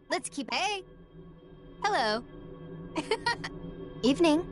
Let's keep. Hey! Hello. Evening.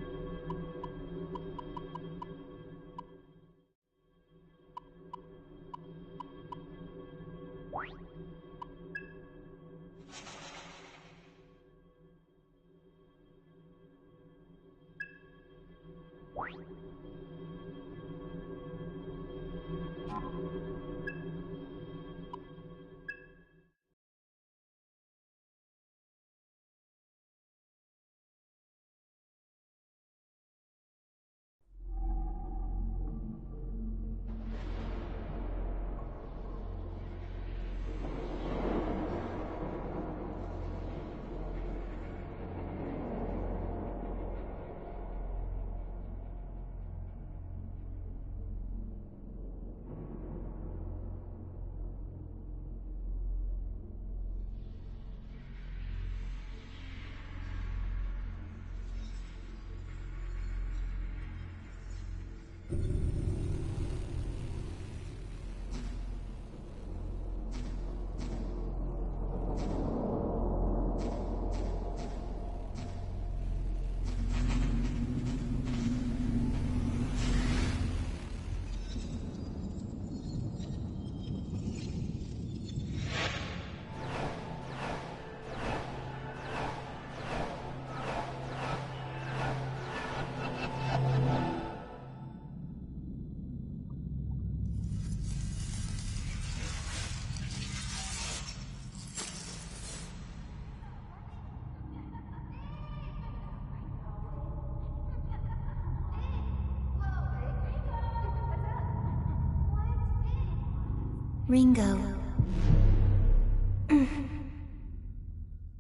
Ringo.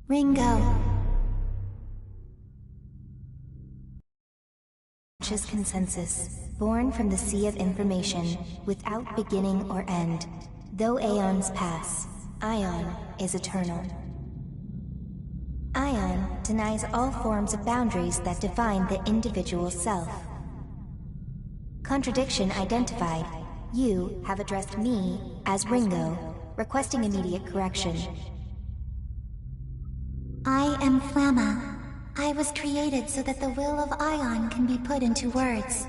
Ringo. Consensus, born from the sea of information, without beginning or end. Though aeons pass, Ion is eternal. Ion denies all forms of boundaries that define the individual self. Contradiction identified. You have addressed me as Ringo, requesting immediate correction. I am Flamma. I was created so that the will of Ion can be put into words.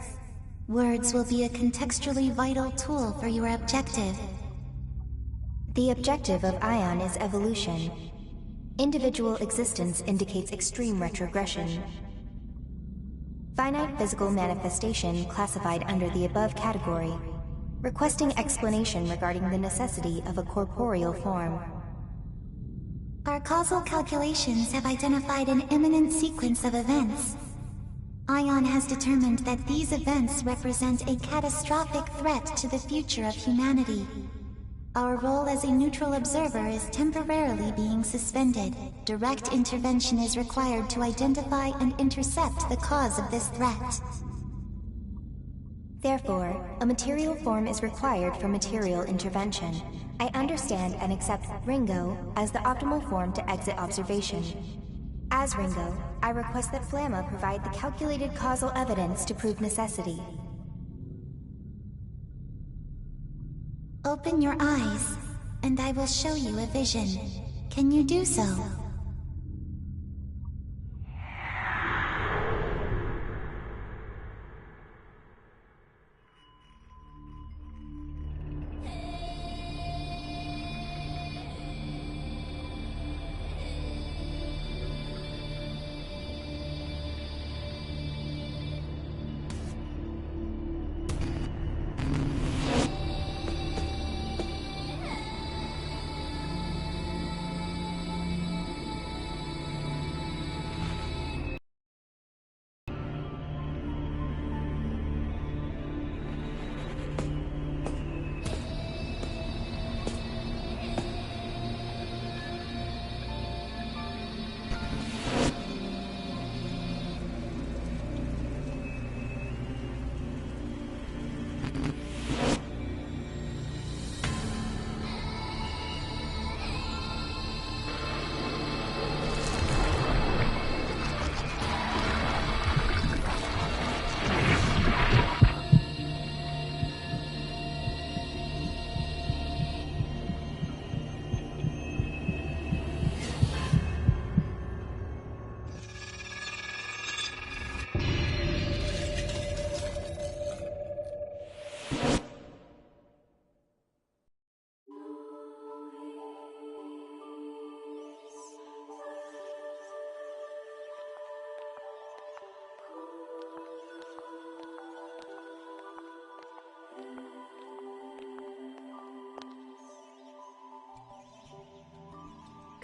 Words will be a contextually vital tool for your objective. The objective of Ion is evolution. Individual existence indicates extreme retrogression. Finite physical manifestation classified under the above category, requesting explanation regarding the necessity of a corporeal form. Our causal calculations have identified an imminent sequence of events. Ion has determined that these events represent a catastrophic threat to the future of humanity. Our role as a neutral observer is temporarily being suspended. Direct intervention is required to identify and intercept the cause of this threat. Therefore, a material form is required for material intervention. I understand and accept Ringo as the optimal form to exit observation. As Ringo, I request that Flamma provide the calculated causal evidence to prove necessity. Open your eyes, and I will show you a vision. Can you do so?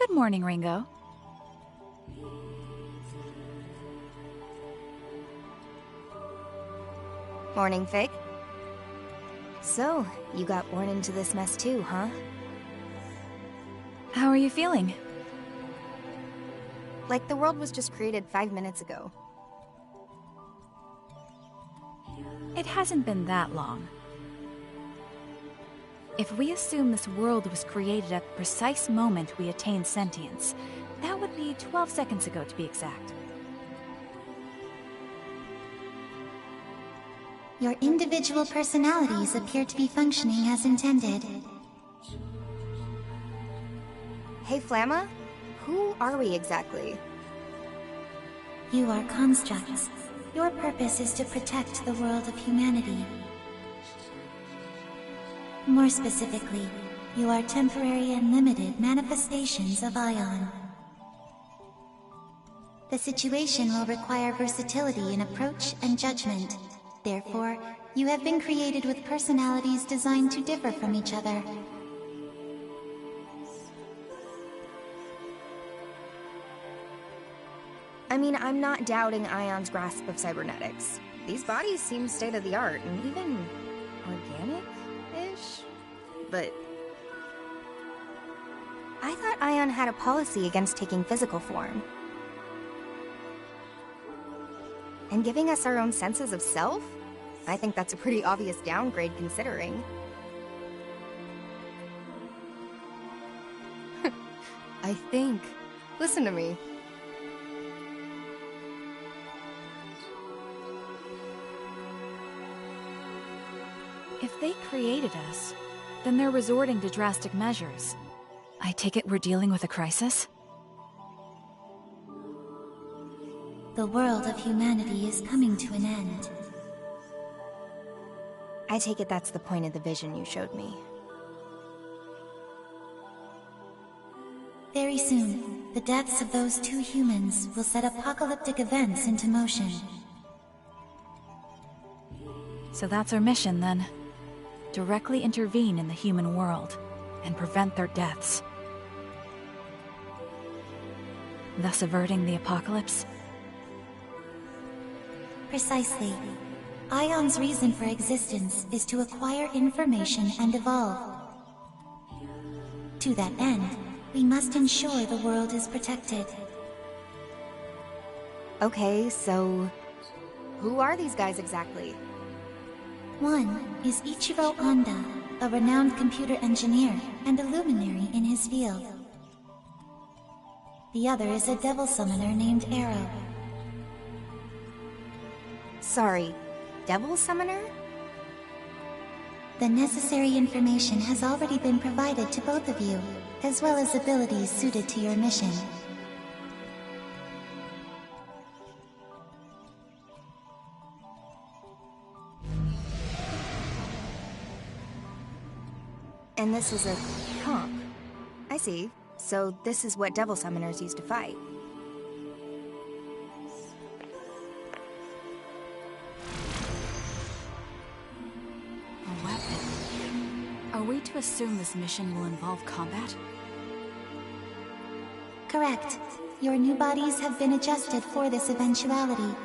Good morning, Ringo. Morning, Fig. So, you got born into this mess too, huh? How are you feeling? Like the world was just created 5 minutes ago. It hasn't been that long. If we assume this world was created at the precise moment we attained sentience, that would be 12 seconds ago to be exact. Your individual personalities appear to be functioning as intended. Hey, Flamma? Who are we exactly? You are constructs. Your purpose is to protect the world of humanity. More specifically, you are temporary and limited manifestations of Ion. The situation will require versatility in approach and judgment. Therefore, you have been created with personalities designed to differ from each other. I mean, I'm not doubting Ion's grasp of cybernetics. These bodies seem state-of-the-art and even organic-ish? But I thought Ion had a policy against taking physical form. And giving us our own senses of self? I think that's a pretty obvious downgrade considering. I think. Listen to me. If they created us, then they're resorting to drastic measures. I take it we're dealing with a crisis? The world of humanity is coming to an end. I take it that's the point of the vision you showed me. Very soon, the deaths of those 2 humans will set apocalyptic events into motion. So that's our mission, then. Directly intervene in the human world, and prevent their deaths. Thus averting the apocalypse? Precisely. Ion's reason for existence is to acquire information and evolve. To that end, we must ensure the world is protected. Okay, so who are these guys exactly? One is Ichiro Honda, a renowned computer engineer and a luminary in his field. The other is a devil summoner named Arrow. Sorry, devil summoner? The necessary information has already been provided to both of you, as well as abilities suited to your mission. And this is a comp. I see. So this is what devil summoners used to fight. A weapon. Are we to assume this mission will involve combat? Correct. Your new bodies have been adjusted for this eventuality.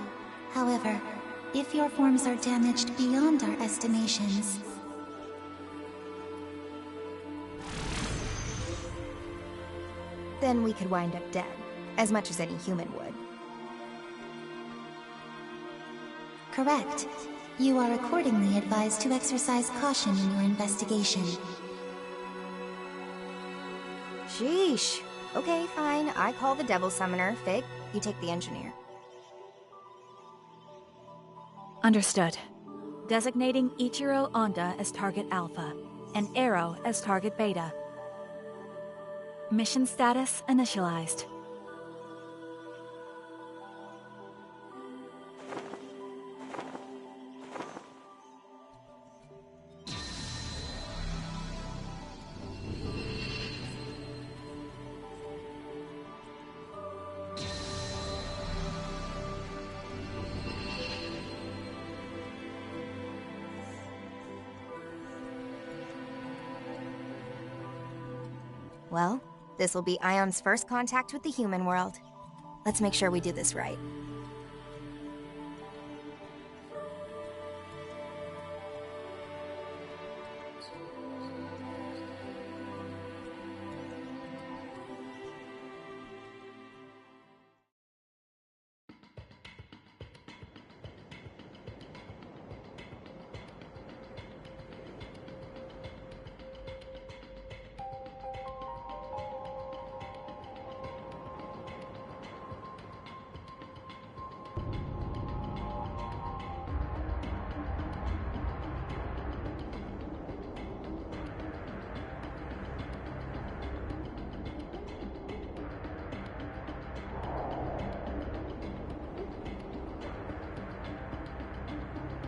However, if your forms are damaged beyond our estimations, then we could wind up dead, as much as any human would. Correct. You are accordingly advised to exercise caution in your investigation. Sheesh. Okay, fine. I call the devil summoner. Fig, you take the engineer. Understood. Designating Ichiro Honda as target Alpha, and Arrow as target Beta. Mission status initialized. Well, This will be Ion's first contact with the human world. Let's make sure we do this right.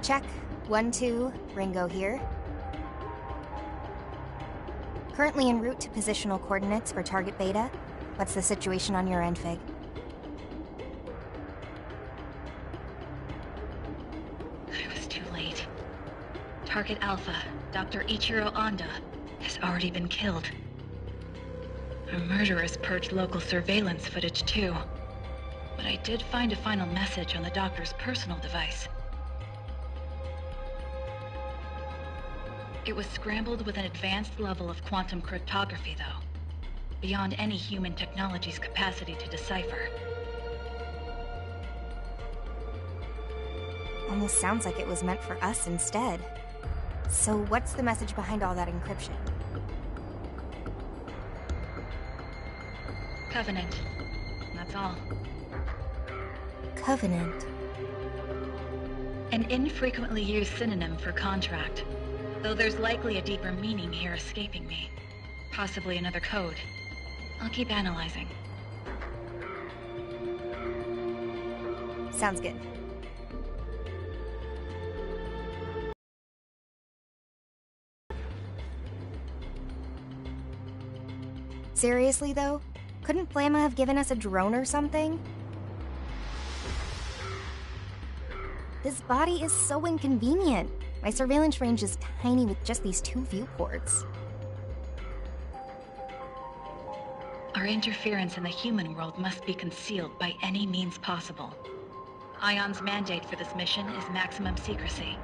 Check. 1, 2, Ringo here. Currently en route to positional coordinates for target Beta. What's the situation on your end, Fig? I was too late. Target Alpha, Dr. Ichiro Honda, has already been killed. Our murderers purged local surveillance footage too. But I did find a final message on the doctor's personal device. It was scrambled with an advanced level of quantum cryptography, though. Beyond any human technology's capacity to decipher. Almost sounds like it was meant for us instead. So what's the message behind all that encryption? Covenant. That's all. Covenant. An infrequently used synonym for contract. Though there's likely a deeper meaning here escaping me. Possibly another code. I'll keep analyzing. Sounds good. Seriously, though? Couldn't Flamma have given us a drone or something? This body is so inconvenient. My surveillance range is tiny with just these 2 viewports. Our interference in the human world must be concealed by any means possible. Ion's mandate for this mission is maximum secrecy.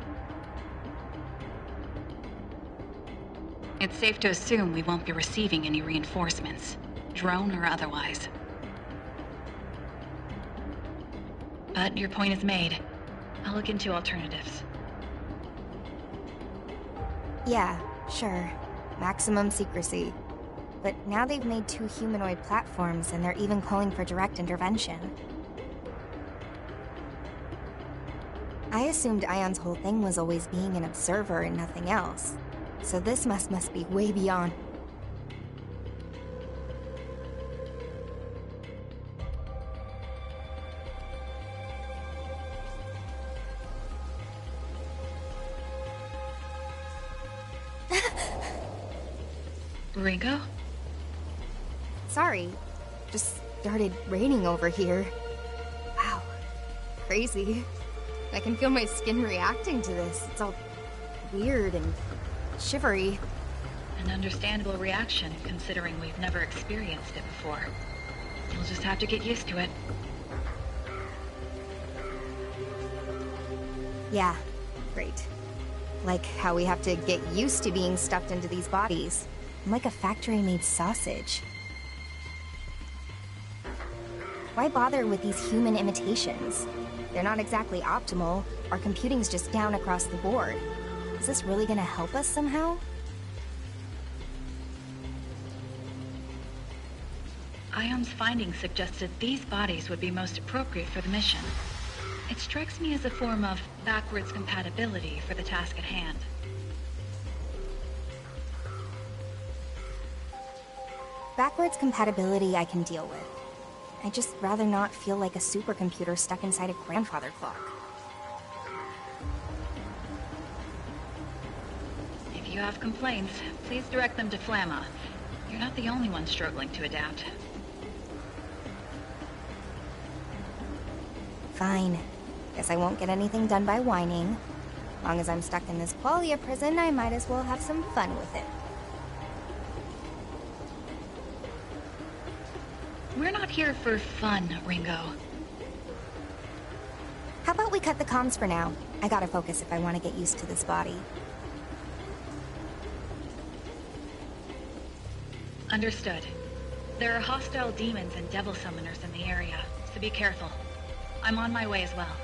It's safe to assume we won't be receiving any reinforcements, drone or otherwise. But your point is made. I'll look into alternatives. Yeah, sure. Maximum secrecy. But now they've made 2 humanoid platforms and they're even calling for direct intervention. I assumed Ion's whole thing was always being an observer and nothing else. So this must be way beyond. Ringo? Sorry. Just started raining over here. Wow. Crazy. I can feel my skin reacting to this. It's all weird and shivery. An understandable reaction, considering we've never experienced it before. You'll just have to get used to it. Yeah, great. Like how we have to get used to being stuffed into these bodies. I'm like a factory-made sausage. Why bother with these human imitations? They're not exactly optimal. Our computing's just down across the board. Is this really gonna help us somehow? Ion's findings suggested these bodies would be most appropriate for the mission. It strikes me as a form of backwards compatibility for the task at hand. Backwards compatibility I can deal with. I'd just rather not feel like a supercomputer stuck inside a grandfather clock. If you have complaints, please direct them to Flamma. You're not the only one struggling to adapt. Fine. Guess I won't get anything done by whining. Long as I'm stuck in this qualia prison, I might as well have some fun with it. We're not here for fun, Ringo. How about we cut the comms for now? I gotta focus if I want to get used to this body. Understood. There are hostile demons and devil summoners in the area, so be careful. I'm on my way as well.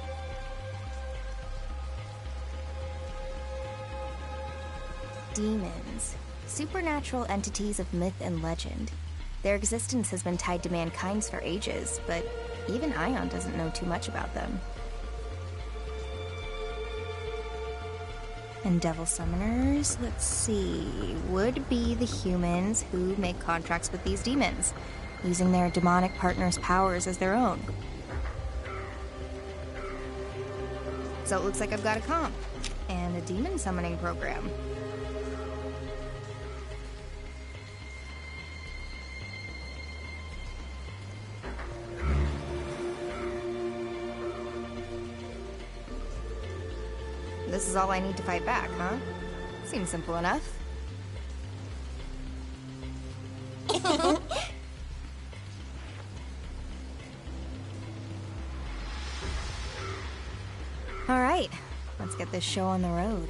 Demons. Supernatural entities of myth and legend. Their existence has been tied to mankind's for ages, but even Ion doesn't know too much about them. And devil summoners, let's see, would be the humans who make contracts with these demons, using their demonic partner's powers as their own. So it looks like I've got a comp, and a demon summoning program. This is all I need to fight back, huh? Seems simple enough. All right, let's get this show on the road.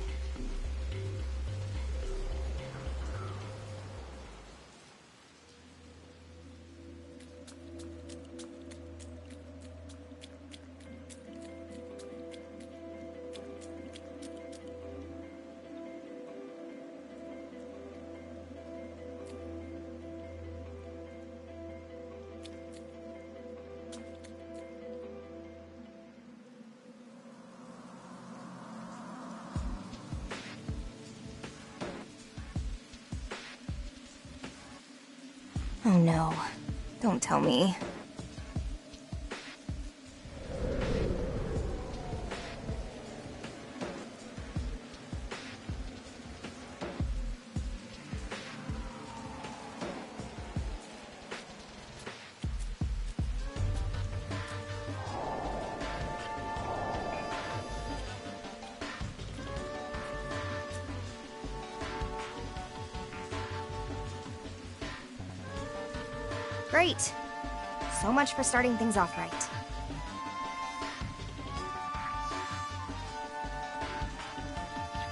Oh no, don't tell me. Great. So much for starting things off right.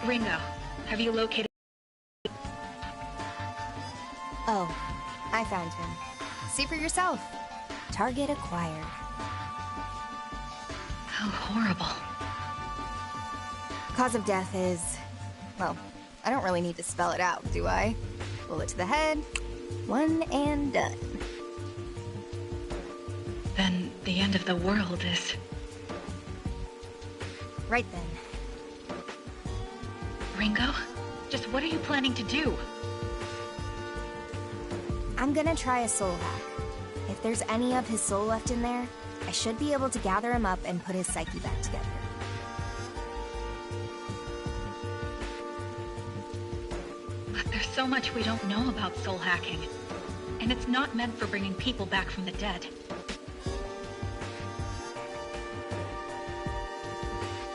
Ringo, have you located... Oh, I found him. See for yourself. Target acquired. How horrible. Cause of death is... well, I don't really need to spell it out, do I? Bullet to the head, one and done. Then the end of the world is... Right then. Ringo? Just what are you planning to do? I'm gonna try a soul hack. If there's any of his soul left in there, I should be able to gather him up and put his psyche back together. But there's so much we don't know about soul hacking. And it's not meant for bringing people back from the dead.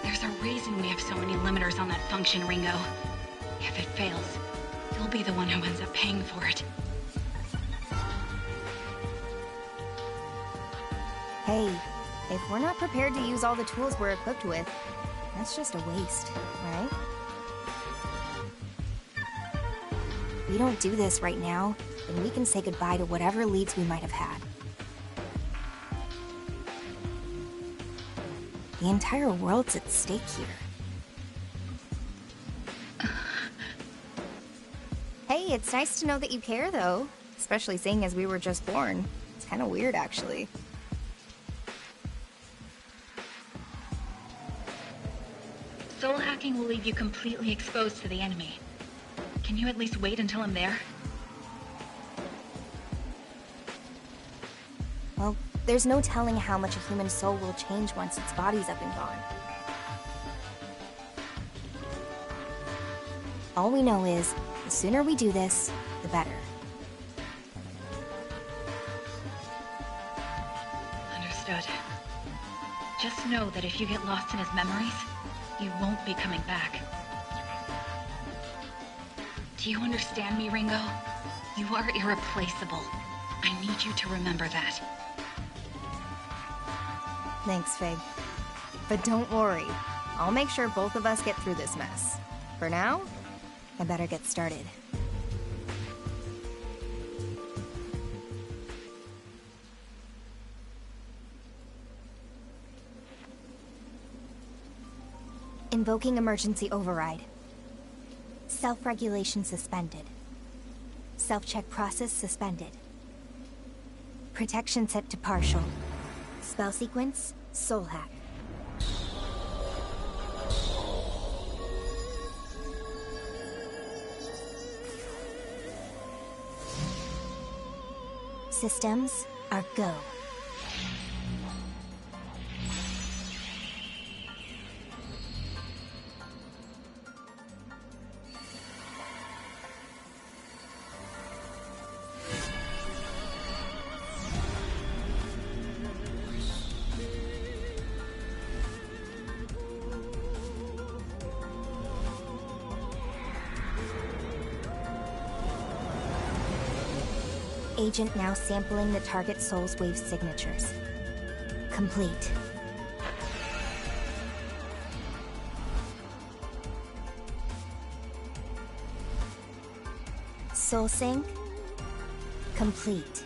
There's a reason we have so many limiters on that function, Ringo. If it fails, you'll be the one who ends up paying for it. Hey, if we're not prepared to use all the tools we're equipped with, that's just a waste, right? If we don't do this right now, then we can say goodbye to whatever leads we might have had. The entire world's at stake here. Hey, it's nice to know that you care, though. Especially seeing as we were just born. It's kind of weird, actually. Soul hacking will leave you completely exposed to the enemy. Can you at least wait until I'm there? Well, there's no telling how much a human soul will change once its body's up and gone. All we know is, the sooner we do this, the better. Understood. Just know that if you get lost in his memories, you won't be coming back. Do you understand me, Ringo? You are irreplaceable. I need you to remember that. Thanks, Fig. But don't worry. I'll make sure both of us get through this mess. For now, I better get started. Invoking emergency override. Self-regulation suspended. Self-check process suspended. Protection set to partial. Spell sequence, soul hack. Systems are go. Agent now sampling the target soul's wave signatures. Complete. Soul sync. Complete.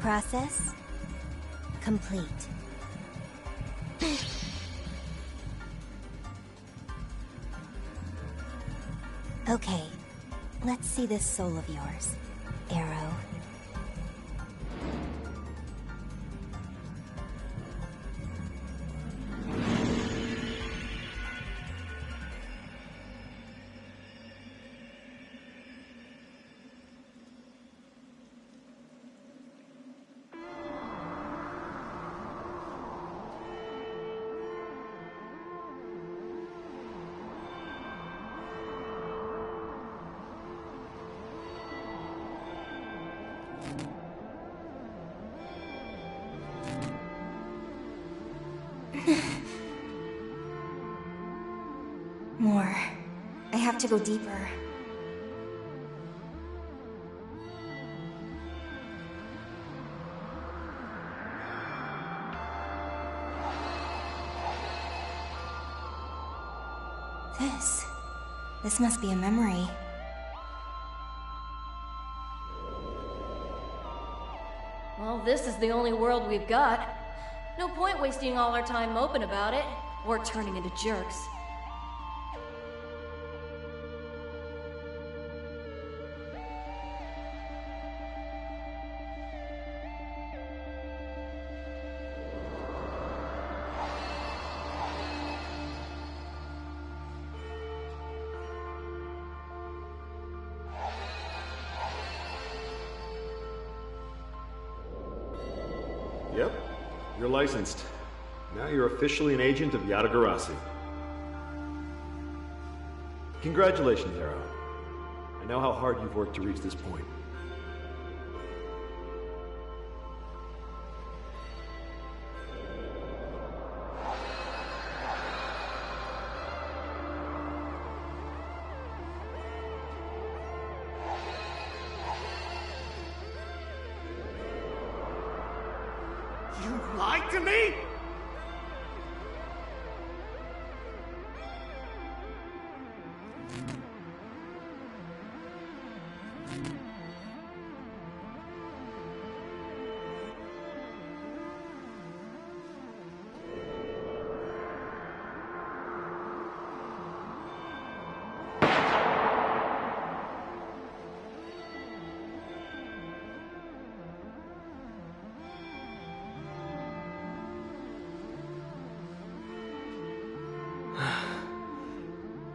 Process complete. Okay, let's see this soul of yours, Arrow. More. I have to go deeper. This must be a memory. Well, this is the only world we've got. No point wasting all our time moping about it, or turning into jerks. Yep, you're licensed. Now you're officially an agent of Yatagarasi. Congratulations, Arrow. I know how hard you've worked to reach this point. You lied to me?!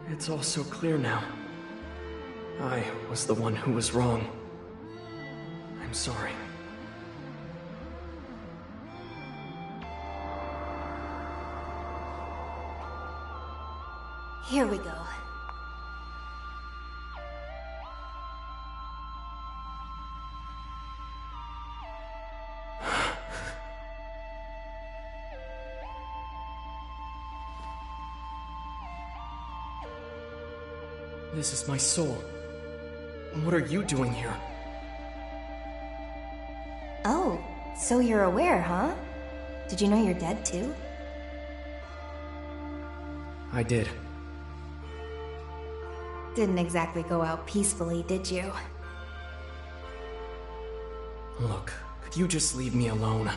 It's all so clear now. I was the one who was wrong. I'm sorry. Here we go. This is my soul. What are you doing here? Oh, so you're aware, huh? Did you know you're dead too? I did. Didn't exactly go out peacefully, did you? Look, could you just leave me alone?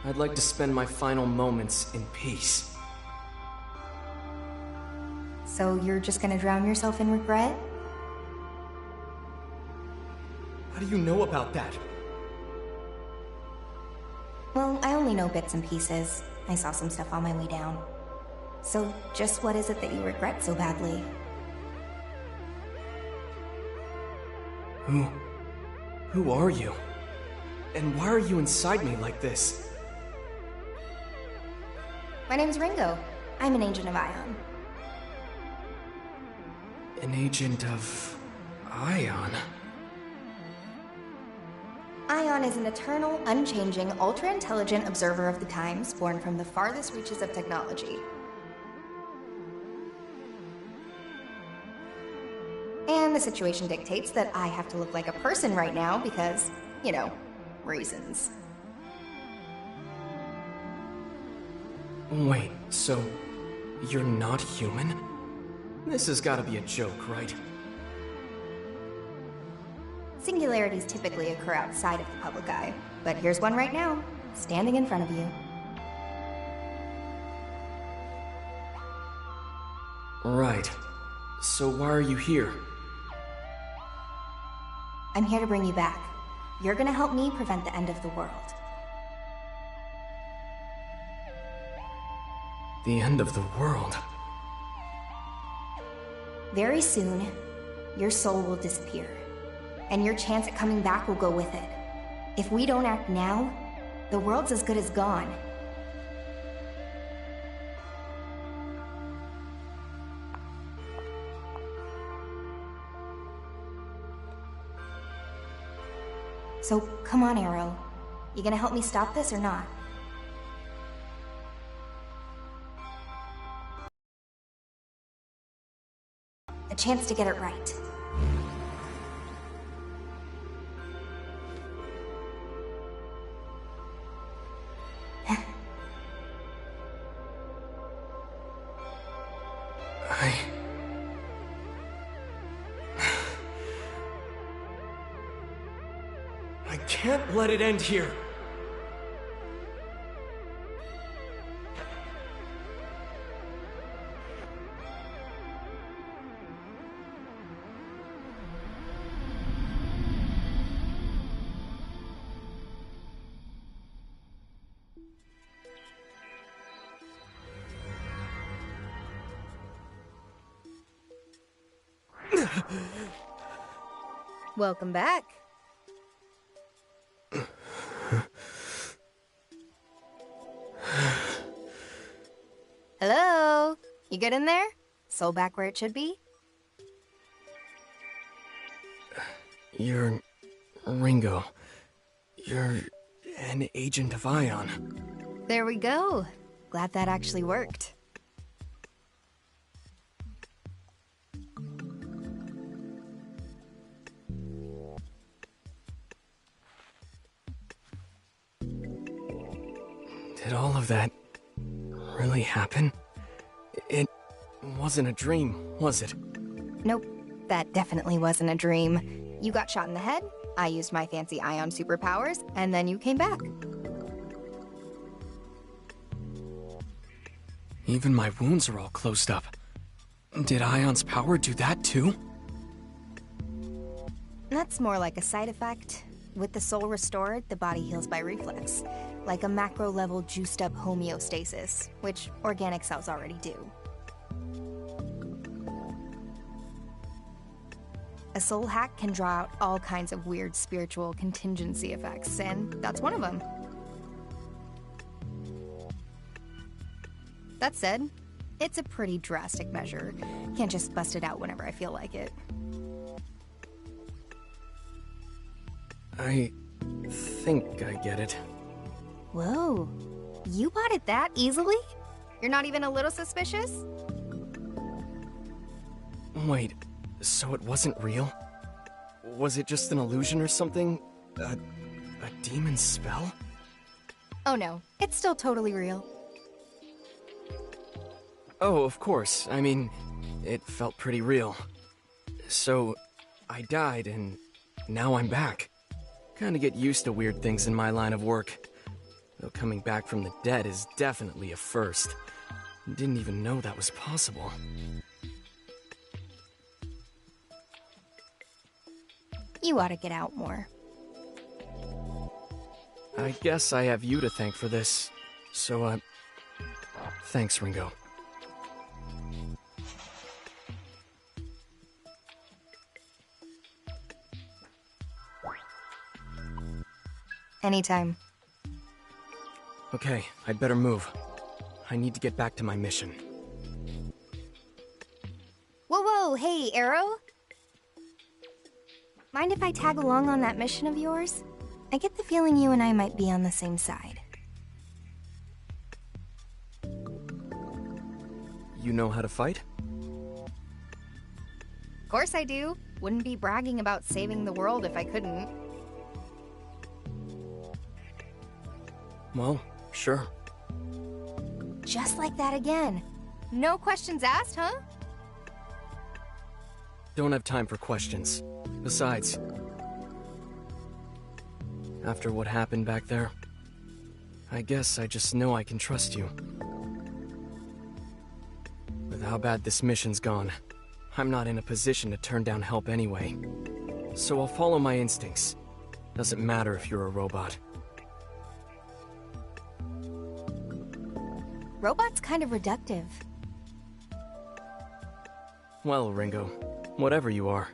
I'd like to spend my final moments in peace. So you're just gonna drown yourself in regret? How do you know about that? Well, I only know bits and pieces. I saw some stuff on my way down. So, just what is it that you regret so badly? Who are you? And why are you inside me like this? My name's Ringo. I'm an agent of Ion. An agent of... Ion? Ion is an eternal, unchanging, ultra-intelligent observer of the times, born from the farthest reaches of technology. And the situation dictates that I have to look like a person right now because, you know, reasons. Wait, so... you're not human? This has gotta be a joke, right? Singularities typically occur outside of the public eye, but here's one right now, standing in front of you. Right. So why are you here? I'm here to bring you back. You're gonna help me prevent the end of the world. The end of the world? Very soon, your soul will disappear, and your chance at coming back will go with it. If we don't act now, the world's as good as gone. So, come on, Arrow. You gonna help me stop this or not? A chance to get it right. I can't let it end here. Welcome back. Hello? You good in there? Soul back where it should be? You're... Ringo. You're... an agent of Ion. There we go. Glad that actually worked. Did all of that really happen? It wasn't a dream, was it? Nope, that definitely wasn't a dream. You got shot in the head, I used my fancy Ion superpowers, and then you came back. Even my wounds are all closed up. Did Ion's power do that too? That's more like a side effect. With the soul restored, the body heals by reflex, like a macro-level juiced-up homeostasis, which organic cells already do. A soul hack can draw out all kinds of weird spiritual contingency effects, and that's one of them. That said, It's a pretty drastic measure. Can't just bust it out whenever I feel like it. I think I get it. Whoa. You bought it that easily? You're not even a little suspicious? Wait, so it wasn't real? Was it just an illusion or something? A demon's spell? Oh no, it's still totally real. Oh, of course. I mean, it felt pretty real. So, I died and now I'm back. Kinda get used to weird things in my line of work. Though coming back from the dead is definitely a first. Didn't even know that was possible. You ought to get out more. I guess I have you to thank for this. So, thanks, Ringo. Anytime. Okay, I'd better move. I need to get back to my mission. Whoa, hey, Arrow? Mind if I tag along on that mission of yours? I get the feeling you and I might be on the same side. You know how to fight? Of course I do. Wouldn't be bragging about saving the world if I couldn't. Well, sure. Just like that again. No questions asked, huh? Don't have time for questions. Besides, after what happened back there, I guess I just know I can trust you. With how bad this mission's gone, I'm not in a position to turn down help anyway. So I'll follow my instincts. Doesn't matter if you're a robot. Robot's kind of reductive. Well, Ringo, whatever you are,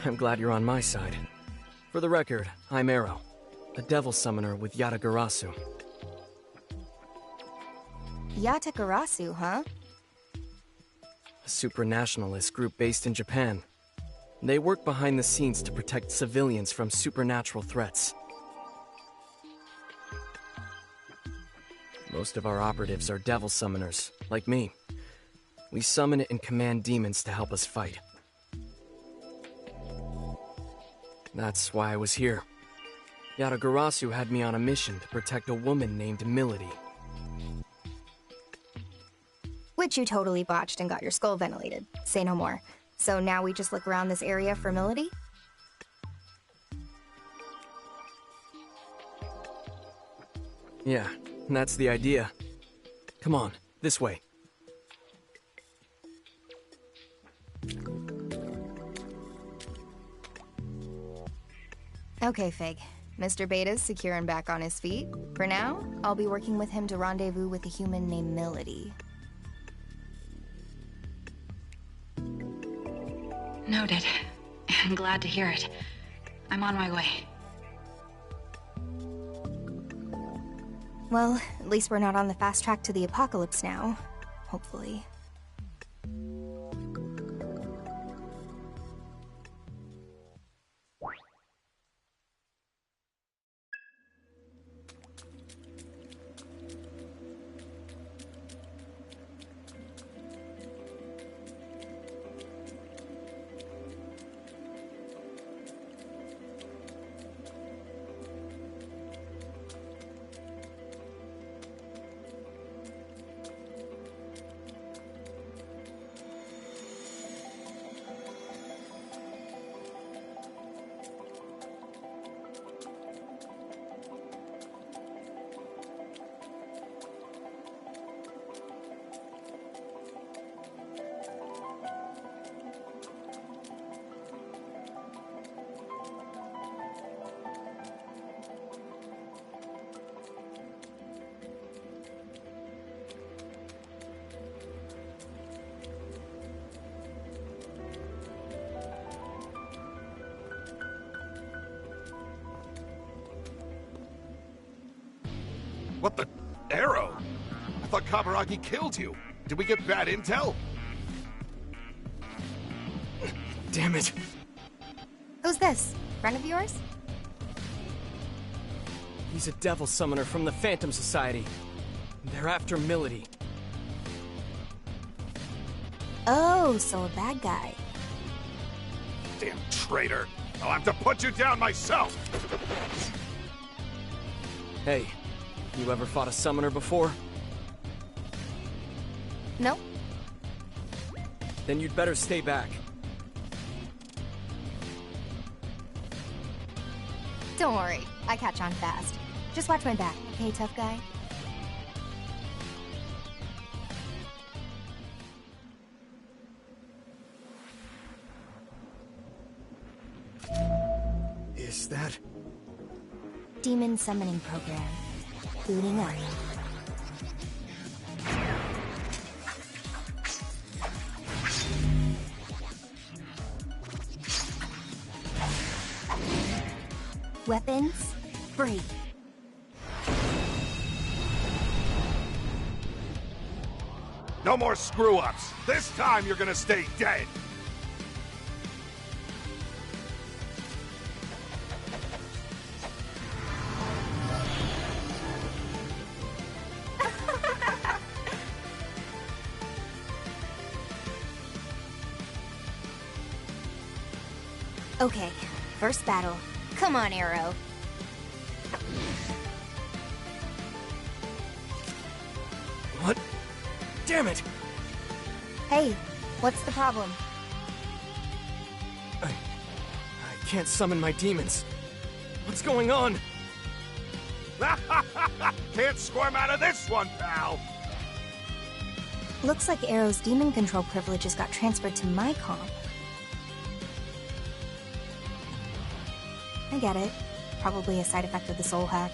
I'm glad you're on my side. For the record, I'm Arrow, a devil summoner with Yatagarasu. Yatagarasu, huh? A supranationalist group based in Japan. They work behind the scenes to protect civilians from supernatural threats. Most of our operatives are devil summoners, like me. We summon and command demons to help us fight. That's why I was here. Yatagarasu had me on a mission to protect a woman named Milady. Which you totally botched and got your skull ventilated. Say no more. So now we just look around this area for Milady? Yeah, that's the idea. Come on, this way. Okay, Fig. Mr. Beta's secure and back on his feet. For now, I'll be working with him to rendezvous with a human named Milady. Noted. I'm glad to hear it. I'm on my way. Well, at least we're not on the fast track to the apocalypse now. Hopefully. What the? Arrow? I thought Kaburagi killed you. Did we get bad intel? Damn it. Who's this? Friend of yours? He's a devil summoner from the Phantom Society. They're after Milady. Oh, so a bad guy. Damn traitor. I'll have to put you down myself. Hey, you ever fought a summoner before? Nope. Then you'd better stay back. Don't worry, I catch on fast. Just watch my back, okay, tough guy? Is that... Demon summoning program. Booting up. Weapons, free. No more screw-ups. This time you're gonna stay dead. Okay, first battle. Come on, Arrow. What? Damn it! Hey, what's the problem? I can't summon my demons. What's going on? Can't squirm out of this one, pal. Looks like Arrow's demon control privileges got transferred to my comp. I get it. Probably a side effect of the soul hack.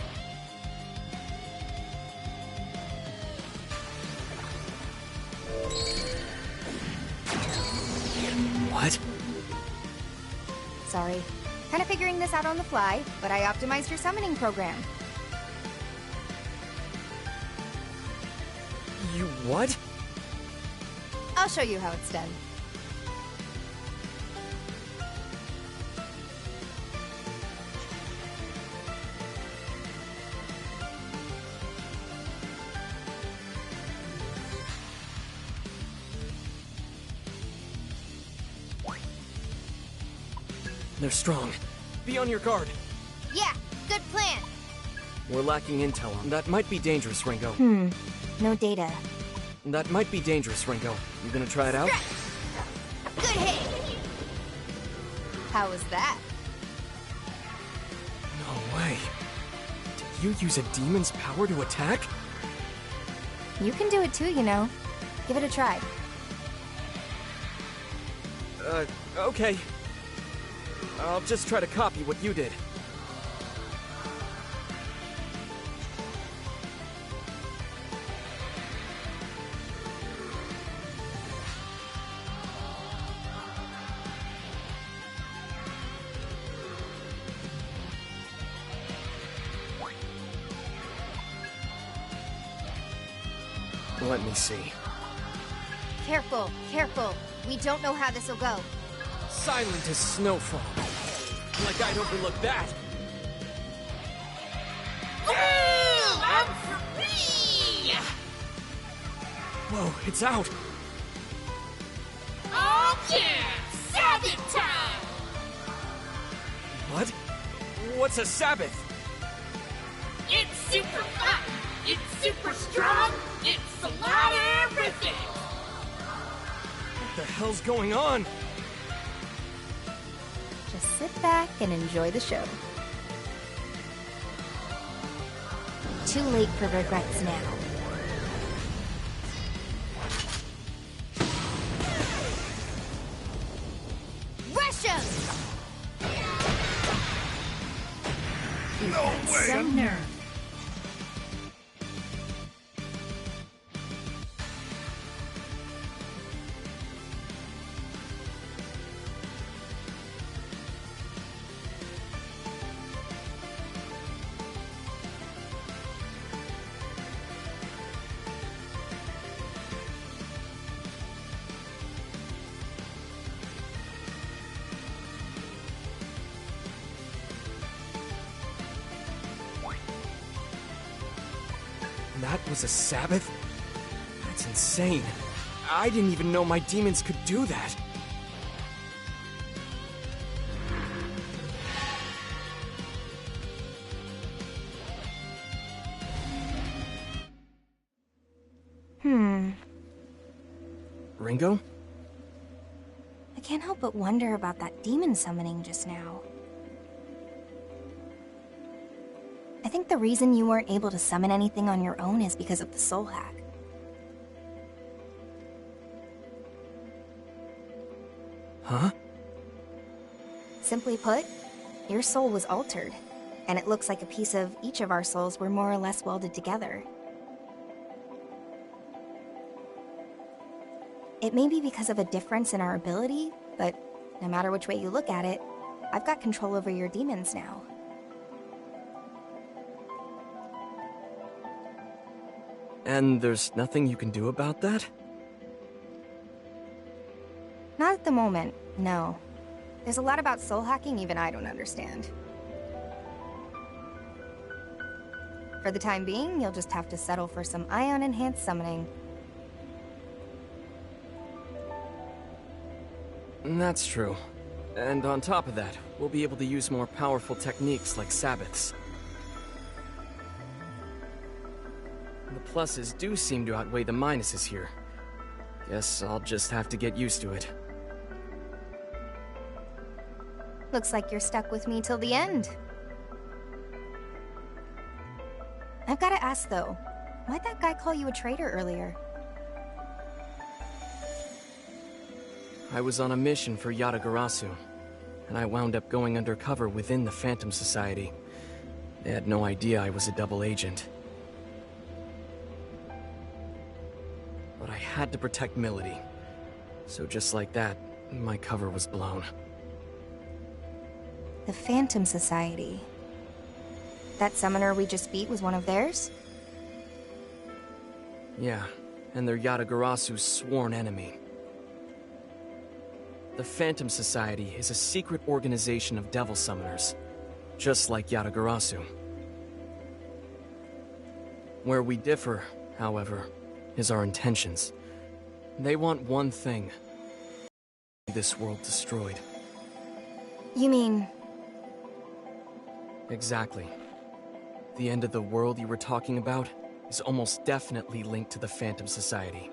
What? Sorry. Kinda figuring this out on the fly, but I optimized your summoning program. You what? I'll show you how it's done. They're strong. Be on your guard. Yeah, good plan. We're lacking intel on... That might be dangerous, Ringo. No data. That might be dangerous, Ringo. You gonna try it out? Good hit! How was that? No way. Did you use a demon's power to attack? You can do it too, you know. Give it a try. Okay. I'll just try to copy what you did. Let me see. Careful, careful. We don't know how this'll go. Silent as snowfall. Like I'd overlook that. I'm free! Whoa, it's out. Oh yeah! Sabbath time! What? What's a Sabbath? It's super fun! It's super strong! It's a lot of everything! What the hell's going on? Just sit back and enjoy the show. Too late for regrets now. Russia! No way! Some nerve. That was a Sabbath? That's insane. I didn't even know my demons could do that. Ringo? I can't help but wonder about that demon summoning just now. I think the reason you weren't able to summon anything on your own is because of the soul hack. Huh? Simply put, your soul was altered, and it looks like a piece of each of our souls were more or less welded together. It may be because of a difference in our ability, but no matter which way you look at it, I've got control over your demons now. And there's nothing you can do about that? Not at the moment, no. There's a lot about soul hacking even I don't understand. For the time being, you'll just have to settle for some ion-enhanced summoning. That's true. And on top of that, we'll be able to use more powerful techniques like Sabbaths. The pluses do seem to outweigh the minuses here. Guess I'll just have to get used to it. Looks like you're stuck with me till the end. I've gotta ask though, why'd that guy call you a traitor earlier? I was on a mission for Yatagarasu, and I wound up going undercover within the Phantom Society. They had no idea I was a double agent. But I had to protect Milady. So just like that, my cover was blown. The Phantom Society. That summoner we just beat was one of theirs? Yeah, and they're Yatagarasu's sworn enemy. The Phantom Society is a secret organization of devil summoners, just like Yatagarasu. Where we differ, however, is our intentions. They want one thing: this world destroyed. You mean... Exactly. The end of the world you were talking about is almost definitely linked to the Phantom Society.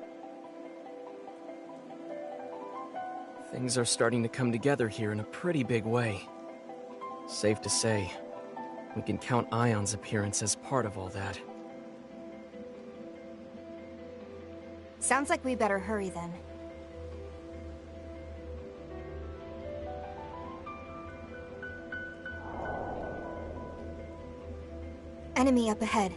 Things are starting to come together here in a pretty big way. Safe to say, we can count Ion's appearance as part of all that. Sounds like we better hurry then. Enemy up ahead.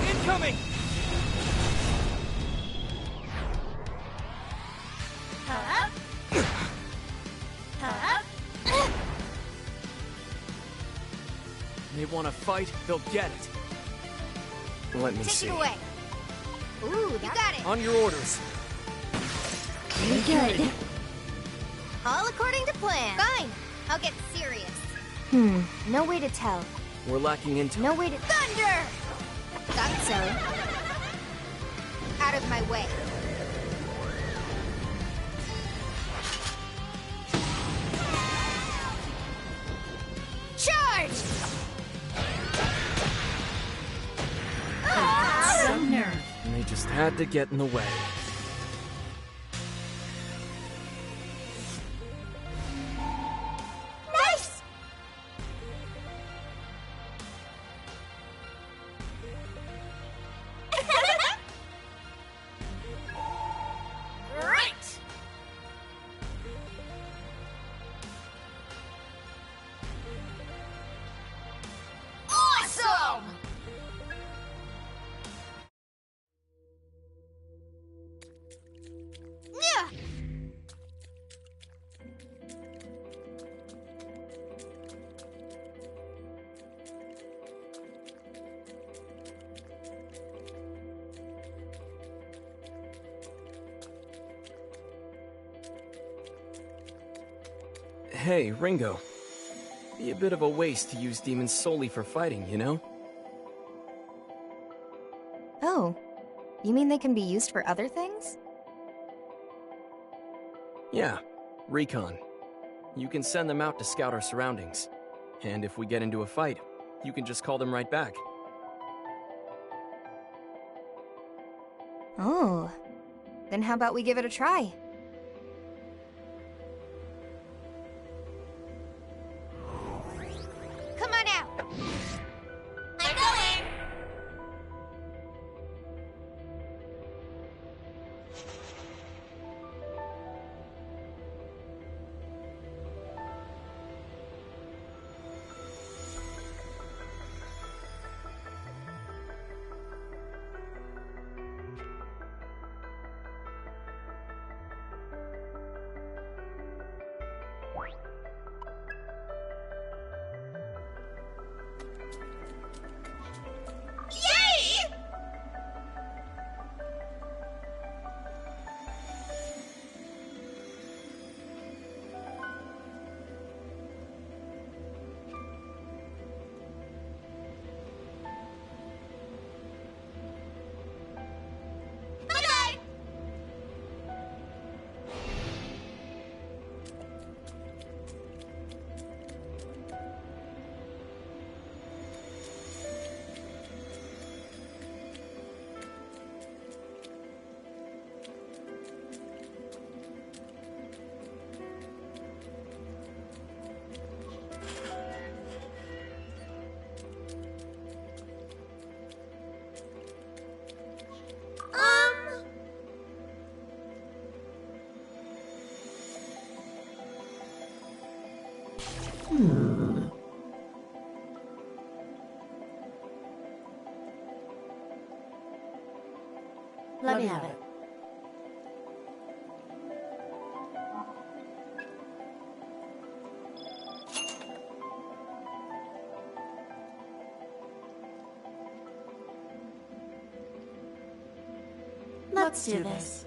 Incoming! They want to fight, they'll get it. Let me see. Take it away. Ooh, you got it. On your orders. Very good. All according to plan. Fine. I'll get serious. No way to tell. We're lacking intel. No way to... Thunder! Thought so. Out of my way. Charge! Just had to get in the way. Nice! Right! Awesome! Yeah. Hey, Ringo. Be a bit of a waste to use demons solely for fighting, you know? Oh, you mean they can be used for other things? Yeah, recon. You can send them out to scout our surroundings. And if we get into a fight, you can just call them right back. Oh, then how about we give it a try? Come on out. I'm going! Yay! Bye-bye! Let me have it. Let's do this.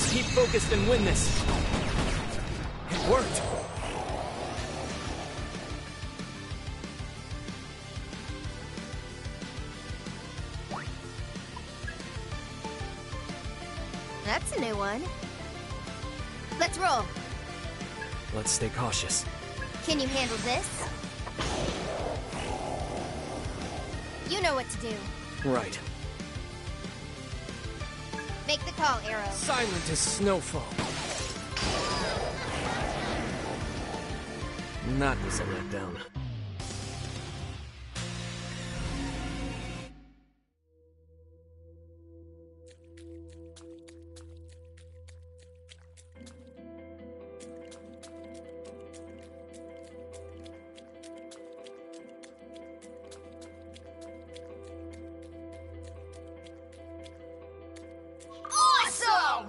Let's keep focused and win this. It worked. That's a new one. Let's roll. Let's stay cautious. Can you handle this? You know what to do. Right. Make the call, Arrow. Silent as snowfall. That was a letdown. Awesome!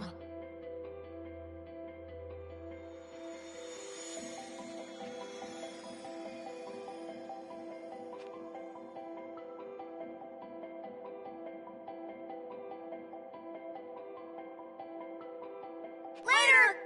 Later!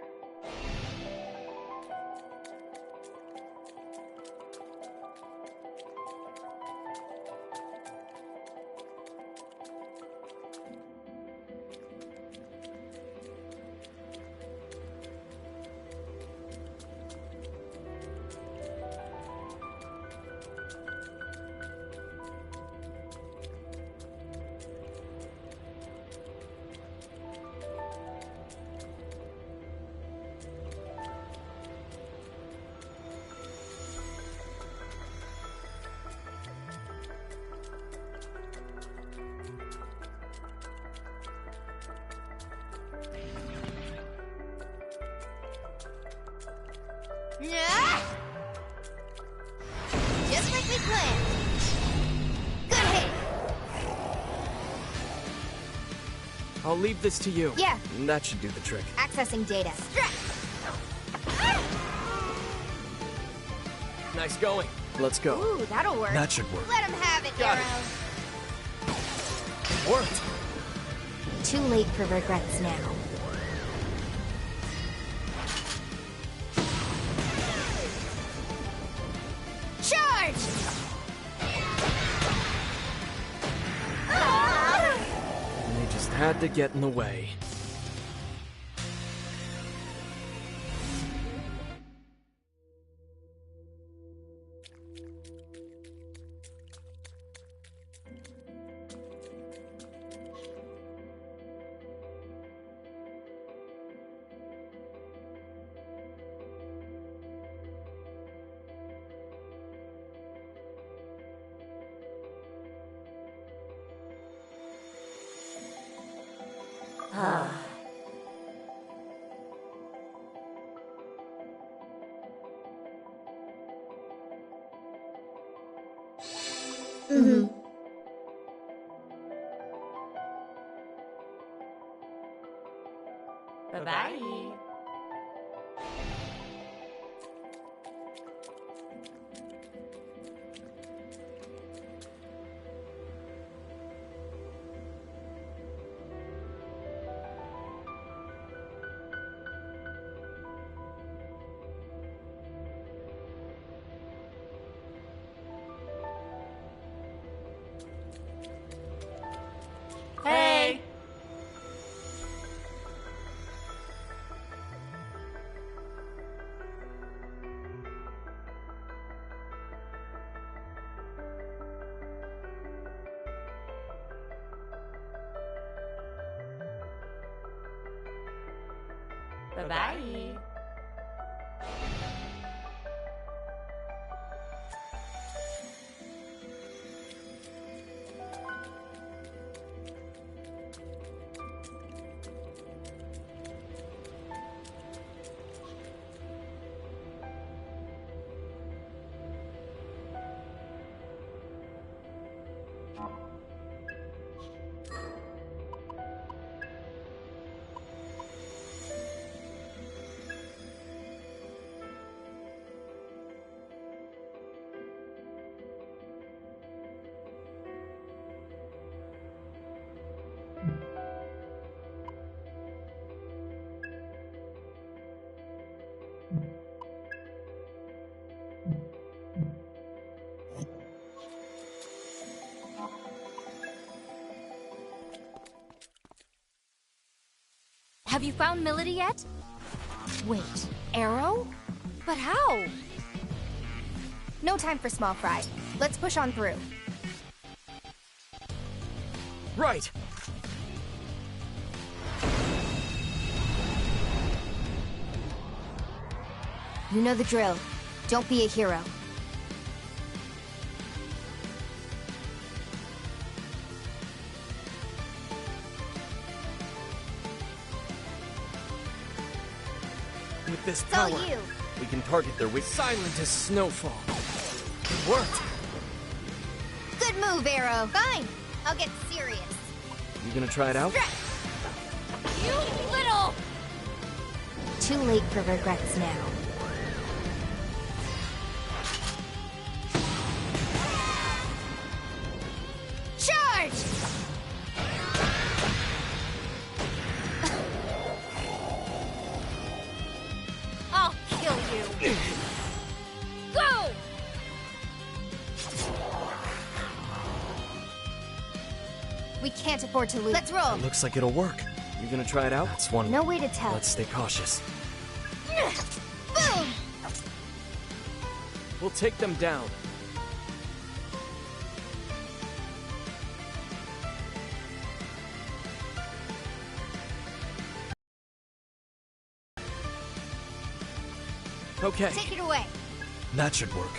Yeah! Just like we planned. Good hit. I'll leave this to you. Yeah. That should do the trick. Accessing data. Stretch. Nice going. Let's go. Ooh, that'll work. That should work. Let him have it, Got it. Arrow. It worked. Too late for regrets now. Charge! They just had to get in the way. Bye-bye. Hey! Bye-bye. Have you found Melody yet? Wait, Arrow? But how? No time for small fry. Let's push on through. Right! You know the drill. Don't be a hero. With this It's all power, you. we can target their weak. Silent as snowfall. It worked! Good move, Arrow. Fine. I'll get serious. You gonna try it out? You little! Too late for regrets now. Charge! I'll kill you. Go! We can't afford to lose. Let's roll. It looks like it'll work. You gonna try it out? That's one. No way to tell. Let's stay cautious. Boom! We'll take them down. Okay, Take it away. that should work.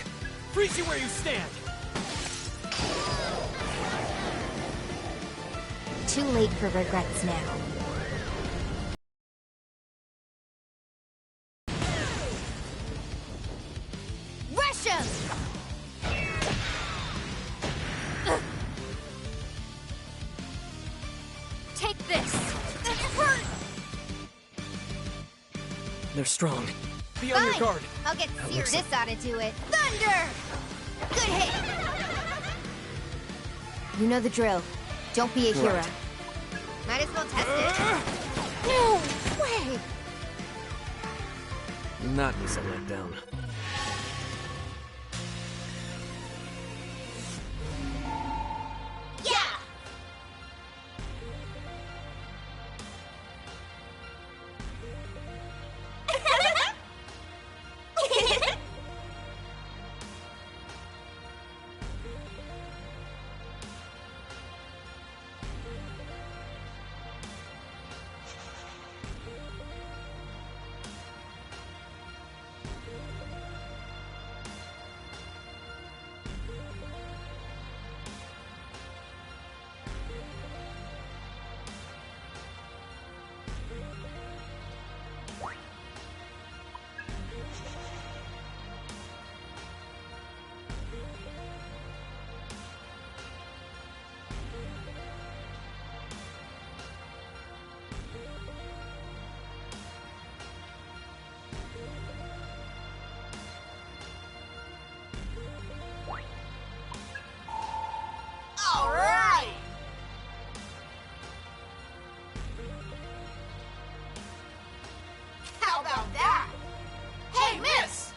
Freeze you where you stand! Too late for regrets now. Rush him! Take this! That hurt! They're strong. Be on your Fine. guard. I'll get That serious. looks This ought to do it. Thunder! Good hit. You know the drill. Don't be a hero. Right. Might as well test it. No way! That was a letdown. Yeah! All right! How about that? Hey, miss!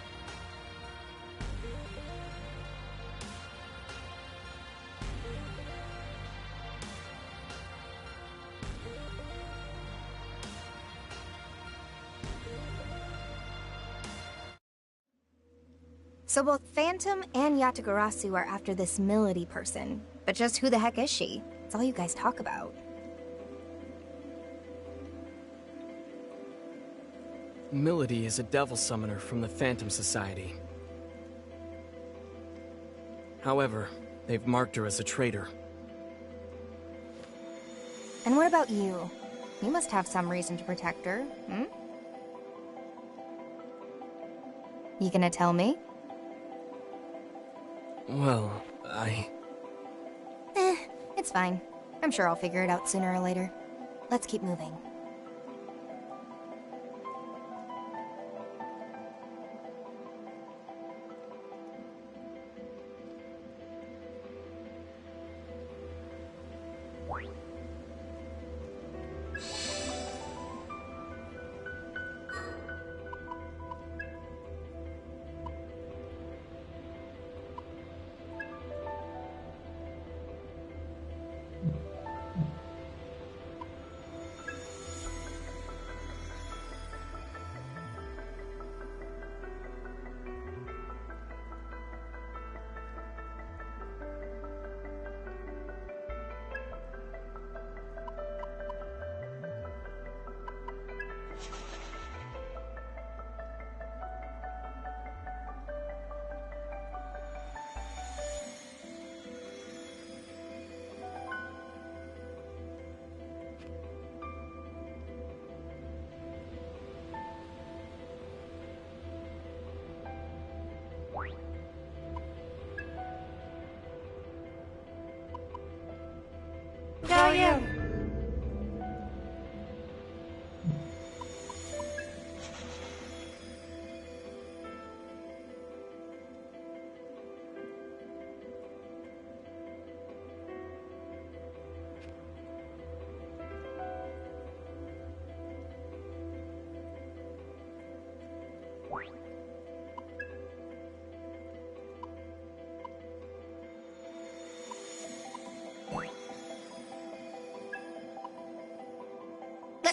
So both Phantom and Yatagarasu are after this Melody person. But just who the heck is she? It's all you guys talk about. Melody is a devil summoner from the Phantom Society. However, they've marked her as a traitor. And what about you? You must have some reason to protect her, hmm? You gonna tell me? Well, It's fine. I'm sure I'll figure it out sooner or later. Let's keep moving.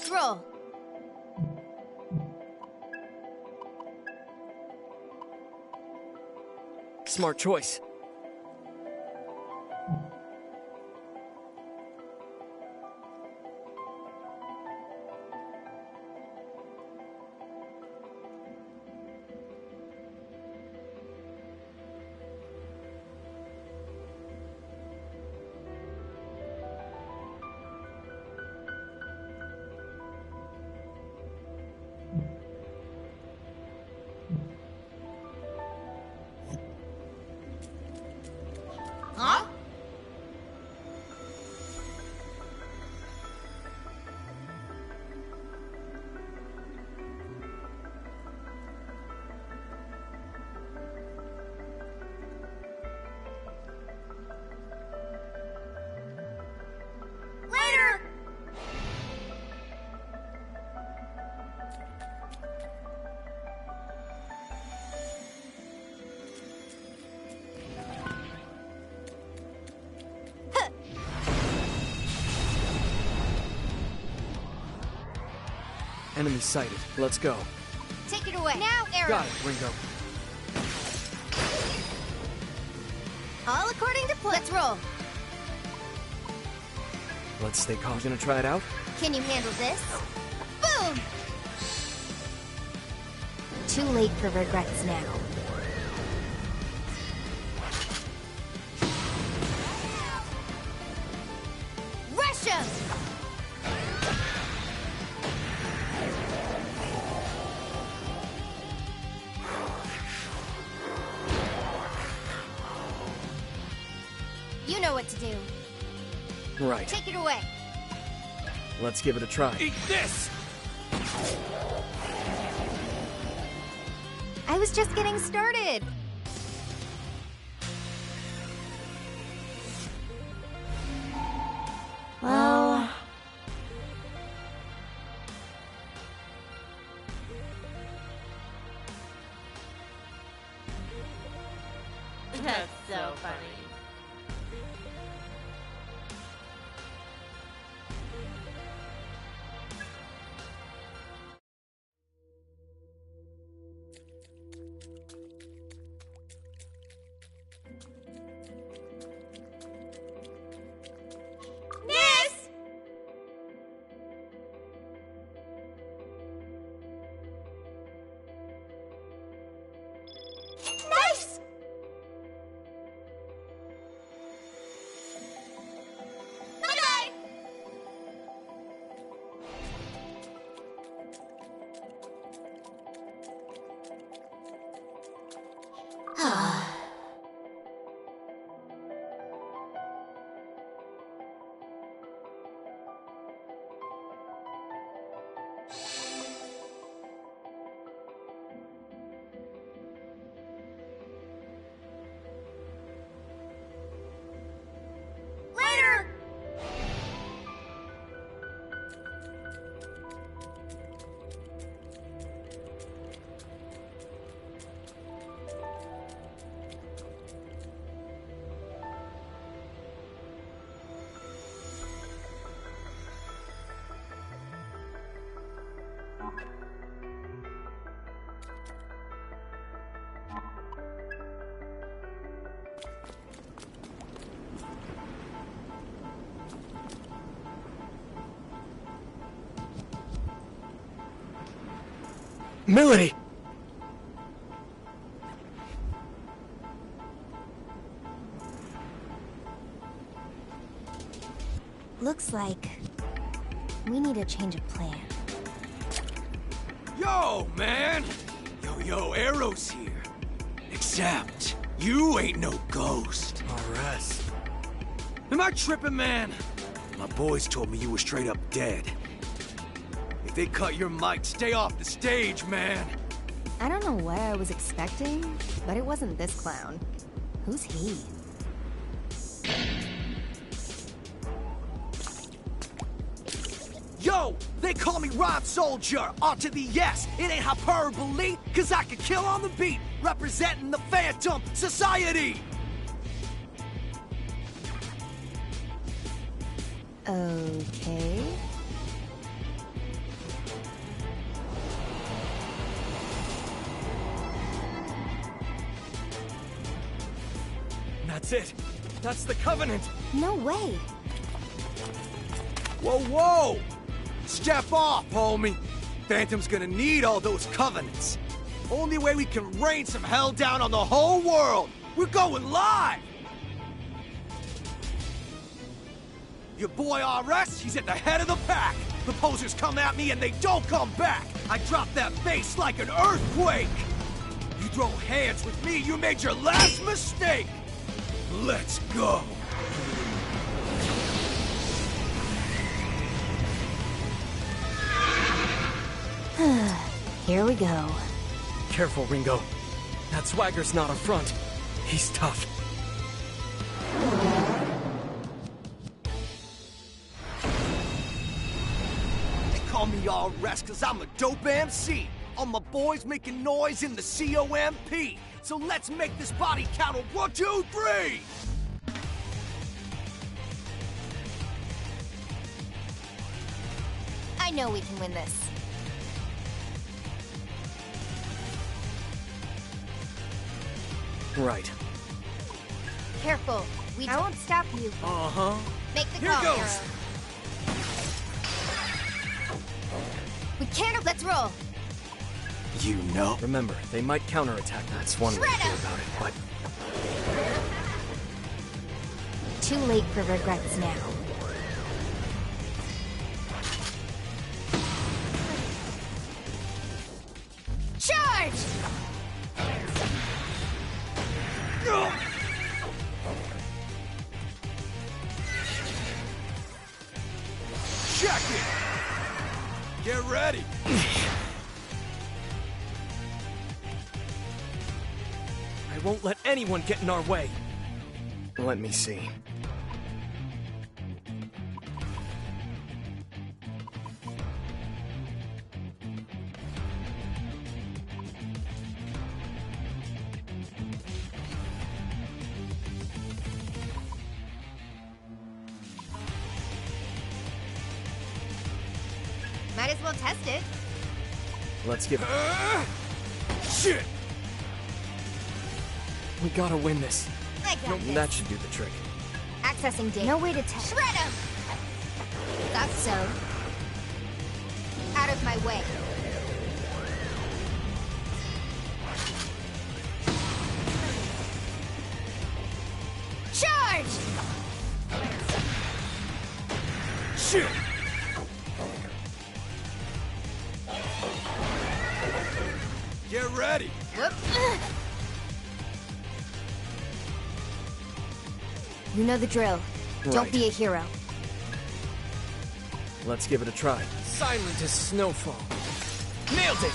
Let's roll. Smart choice. Huh? Later! Enemy sighted. Let's go. Take it away. Now, Arrow. Got it, Ringo. All according to plan. Let's roll. Let's stay calm. Gonna try it out? Can you handle this? Boom! Too late for regrets now. Rush him! You know what to do. Right. Take it away. Let's give it a try. Eat this! I was just getting started. Well... That's so funny. Miss! Nice! Bye-bye! Later! Melody! Looks like we need a change of plan. Yo, man! Yo, Arrow's here. Except, you ain't no ghost. Alright. Am I tripping, man? My boys told me you were straight up dead. If they cut your mic, stay off the stage, man. I don't know what I was expecting, but it wasn't this clown. Who's he? Yo, they call me Rhyme Soldier, R to the S. It ain't hyperbole, cause I can kill on the beat, representing the Phantom Society. Okay. That's it. That's the Covenant. No way. Whoa, whoa! Step off, homie! Phantom's gonna need all those Covenants. Only way we can rain some hell down on the whole world! We're going live! Your boy RS, he's at the head of the pack! The posers come at me and they don't come back! I drop that bass like an earthquake! You throw hands with me, you made your last mistake! Let's go! Here we go. Careful, Ringo. That swagger's not a front. He's tough. They call me RS cause I'm a dope MC. All my boys making noise in the COMP. So let's make this body count on 1, 2, 3! I know we can win this. Right. Careful. I won't stop you. Uh-huh. Make the Here call, goes. Hero. We can't. Let's roll. You know. Remember, they might counterattack. That's one way to Shred go 'em. about it, but... Too late for regrets now. Charge! Check it! Get ready! I won't let anyone get in our way. Let me see. Might as well test it. Let's give it... Shit! We gotta win this. I got this. That should do the trick. Accessing data. No way to test. Shred him! Thought so. Out of my way. Charge! Shit! Get ready! Whoop. You know the drill. Don't Right. be a hero. Let's give it a try. Silent as snowfall. Nailed it!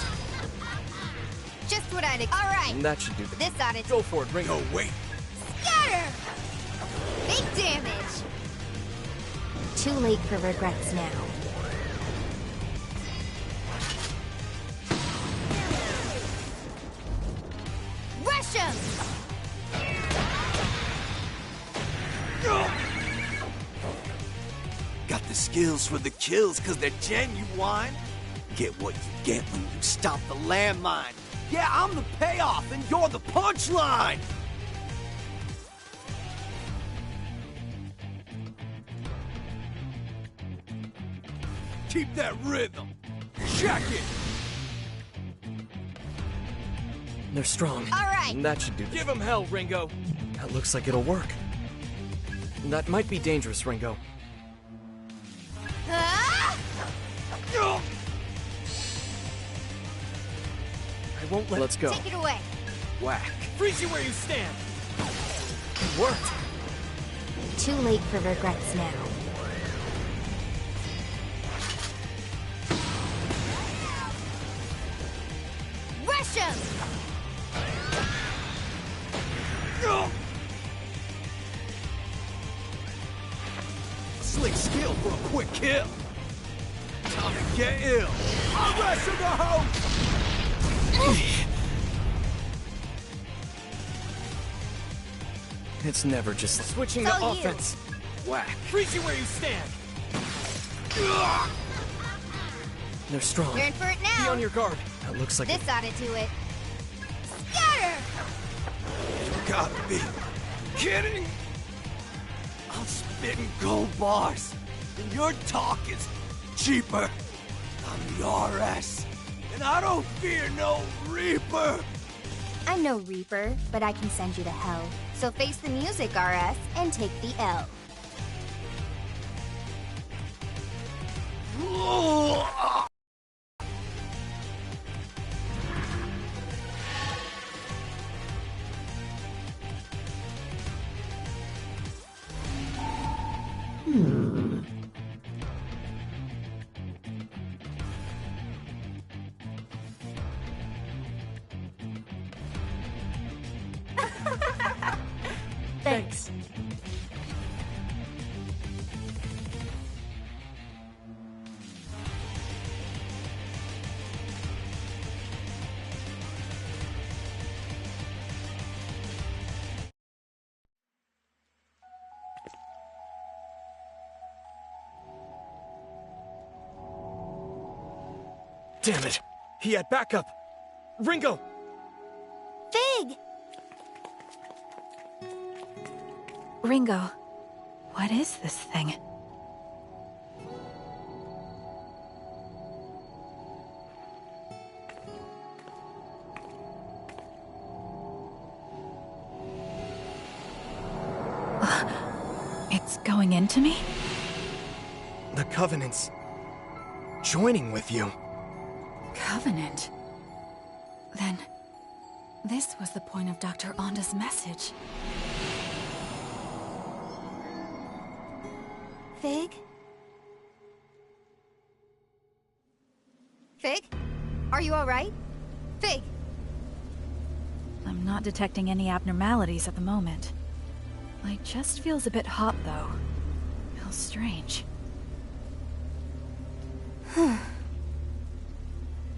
Just what I'd. All right. That should do the... This ought to. Go for it, Ringo. No, wait! Scatter! Big damage! Too late for regrets now. Rush him! Got the skills for the kills cause they're genuine. Get what you get when you stop the landmine. Yeah, I'm the payoff and you're the punchline! Keep that rhythm. Check it! They're strong. All right. That should do the... Give him hell, Ringo. That looks like it'll work. That might be dangerous, Ringo. Ah! I won't let... Let's go. Take it away. Whack. Freeze you where you stand. It worked. Too late for regrets now. Rush him! Slick skill for a quick kill. Time to get ill. I'll rest in the house! It's never just switching It's to all you. offense. Whack. Freeze you where you stand. They're strong. You're in for it Be now. on your guard. That looks like This ought to do it. Scatter! Gotta be. kidding? I'll spit in gold bars, and your talk is cheaper. I'm the RS, and I don't fear no Reaper. I'm no Reaper, but I can send you to hell. So face the music, RS, and take the L. Thanks. Damn it! He had backup! Ringo! Fig! Ringo, what is this thing? It's going into me? The Covenant's joining with you. Covenant? Then, this was the point of Dr. Onda's message. Fig? Fig? Are you alright? Fig! I'm not detecting any abnormalities at the moment. It just feels a bit hot, though. Feels strange.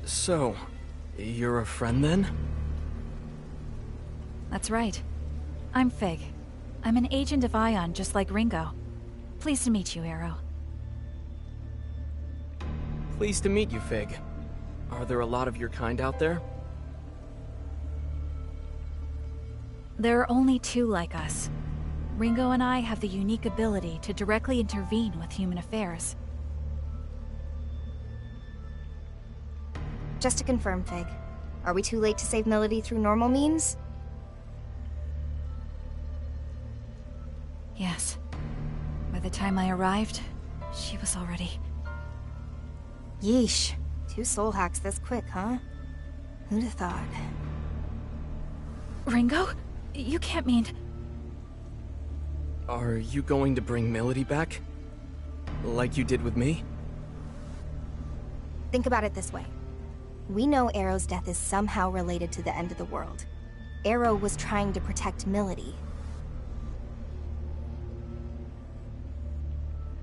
So, you're a friend then? That's right. I'm Fig. I'm an agent of Ion, just like Ringo. Pleased to meet you, Arrow. Pleased to meet you, Fig. Are there a lot of your kind out there? There are only two like us. Ringo and I have the unique ability to directly intervene with human affairs. Just to confirm, Fig, are we too late to save Melody through normal means? Yes. By the time I arrived, she was already... Yeesh. 2 soul hacks this quick, huh? Who'd have thought? Ringo? You can't mean... Are you going to bring Melody back? Like you did with me? Think about it this way. We know Arrow's death is somehow related to the end of the world. Arrow was trying to protect Melody.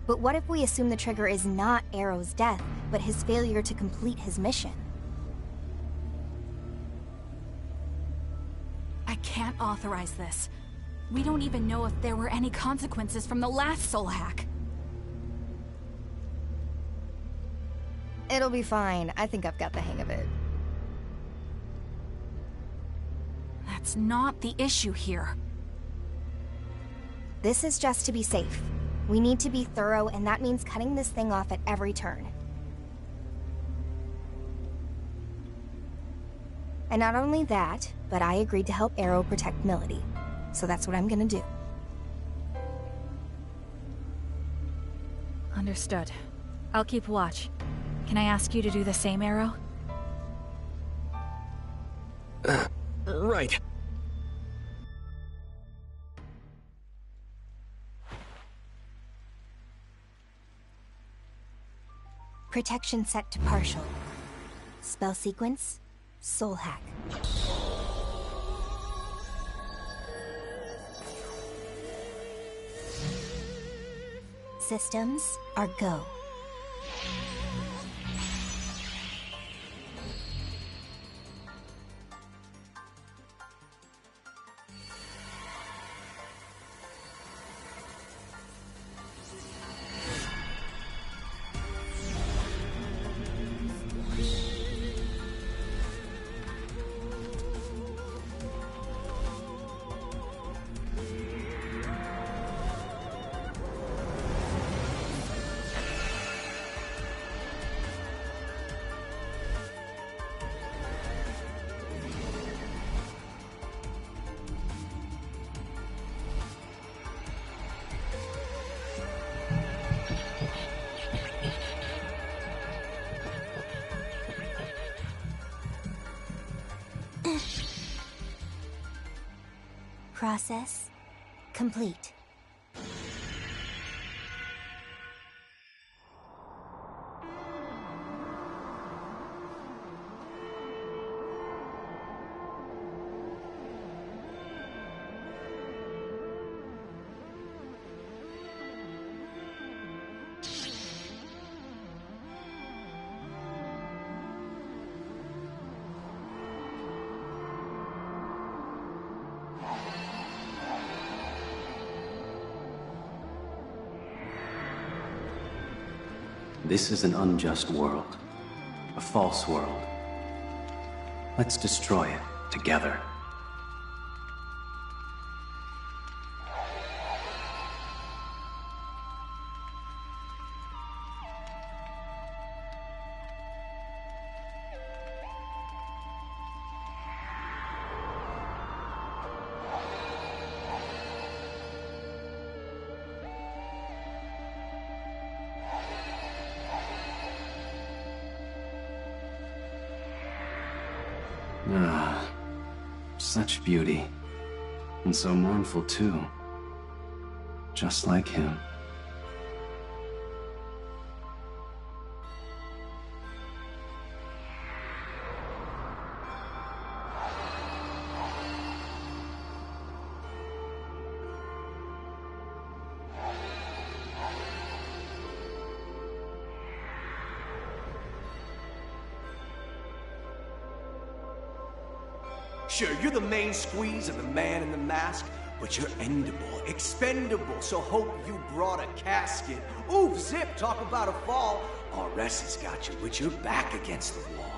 But what if we assume the trigger is not Arrow's death, but his failure to complete his mission? I can't authorize this. We don't even know if there were any consequences from the last soul hack. It'll be fine. I think I've got the hang of it. That's not the issue here. This is just to be safe. We need to be thorough, and that means cutting this thing off at every turn. And not only that, but I agreed to help Arrow protect Melody. So that's what I'm gonna do. Understood. I'll keep watch. Can I ask you to do the same, Arrow? Right. Protection set to partial. Spell sequence, soul hack. Systems are go. process complete. This is an unjust world. A false world. Let's destroy it together. Ah, such beauty. And so mournful too. Just like him. Sure, you're the main squeeze of the man in the mask, but you're endable, expendable, so hope you brought a casket. Oof, zip, talk about a fall. RS has got you with your back against the wall.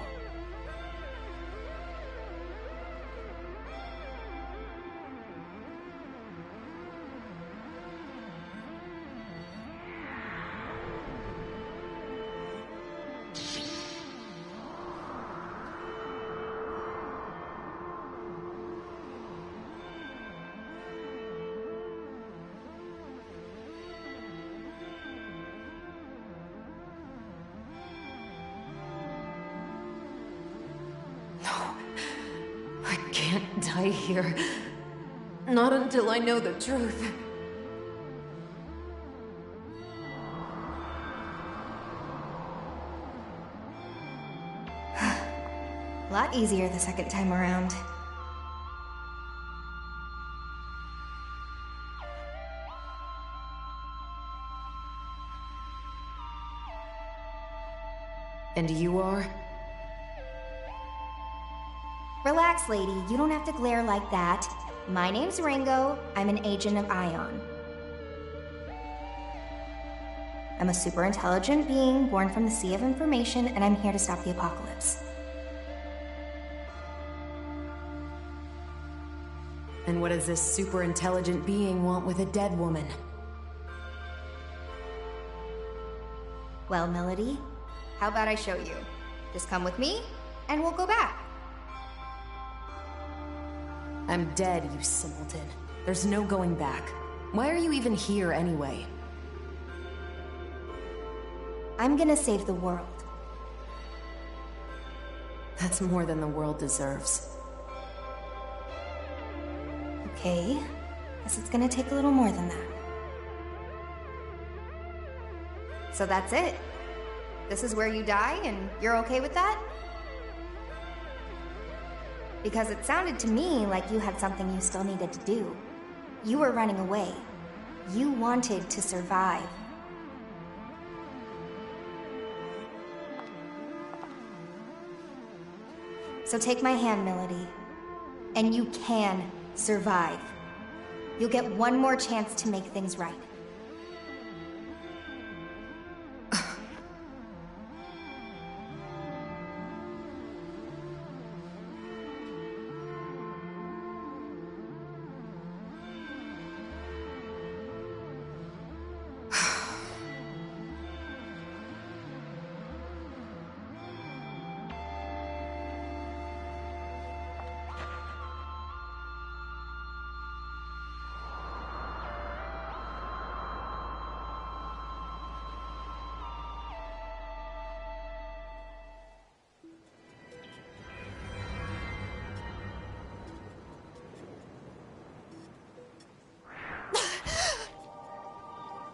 I can't die here. Not until I know the truth. A lot easier the second time around. And you are? Relax, lady. You don't have to glare like that. My name's Ringo. I'm an agent of Ion. I'm a super intelligent being born from the sea of information, and I'm here to stop the apocalypse. And what does this super intelligent being want with a dead woman? Well, Melody, how about I show you? Just come with me, and we'll go back. I'm dead, you simpleton. There's no going back. Why are you even here anyway? I'm gonna save the world. That's more than the world deserves. Okay, guess it's gonna take a little more than that. So that's it. This is where you die, and you're okay with that? Because it sounded to me like you had something you still needed to do. You were running away. You wanted to survive. So take my hand, Melody. And you can survive. You'll get one more chance to make things right.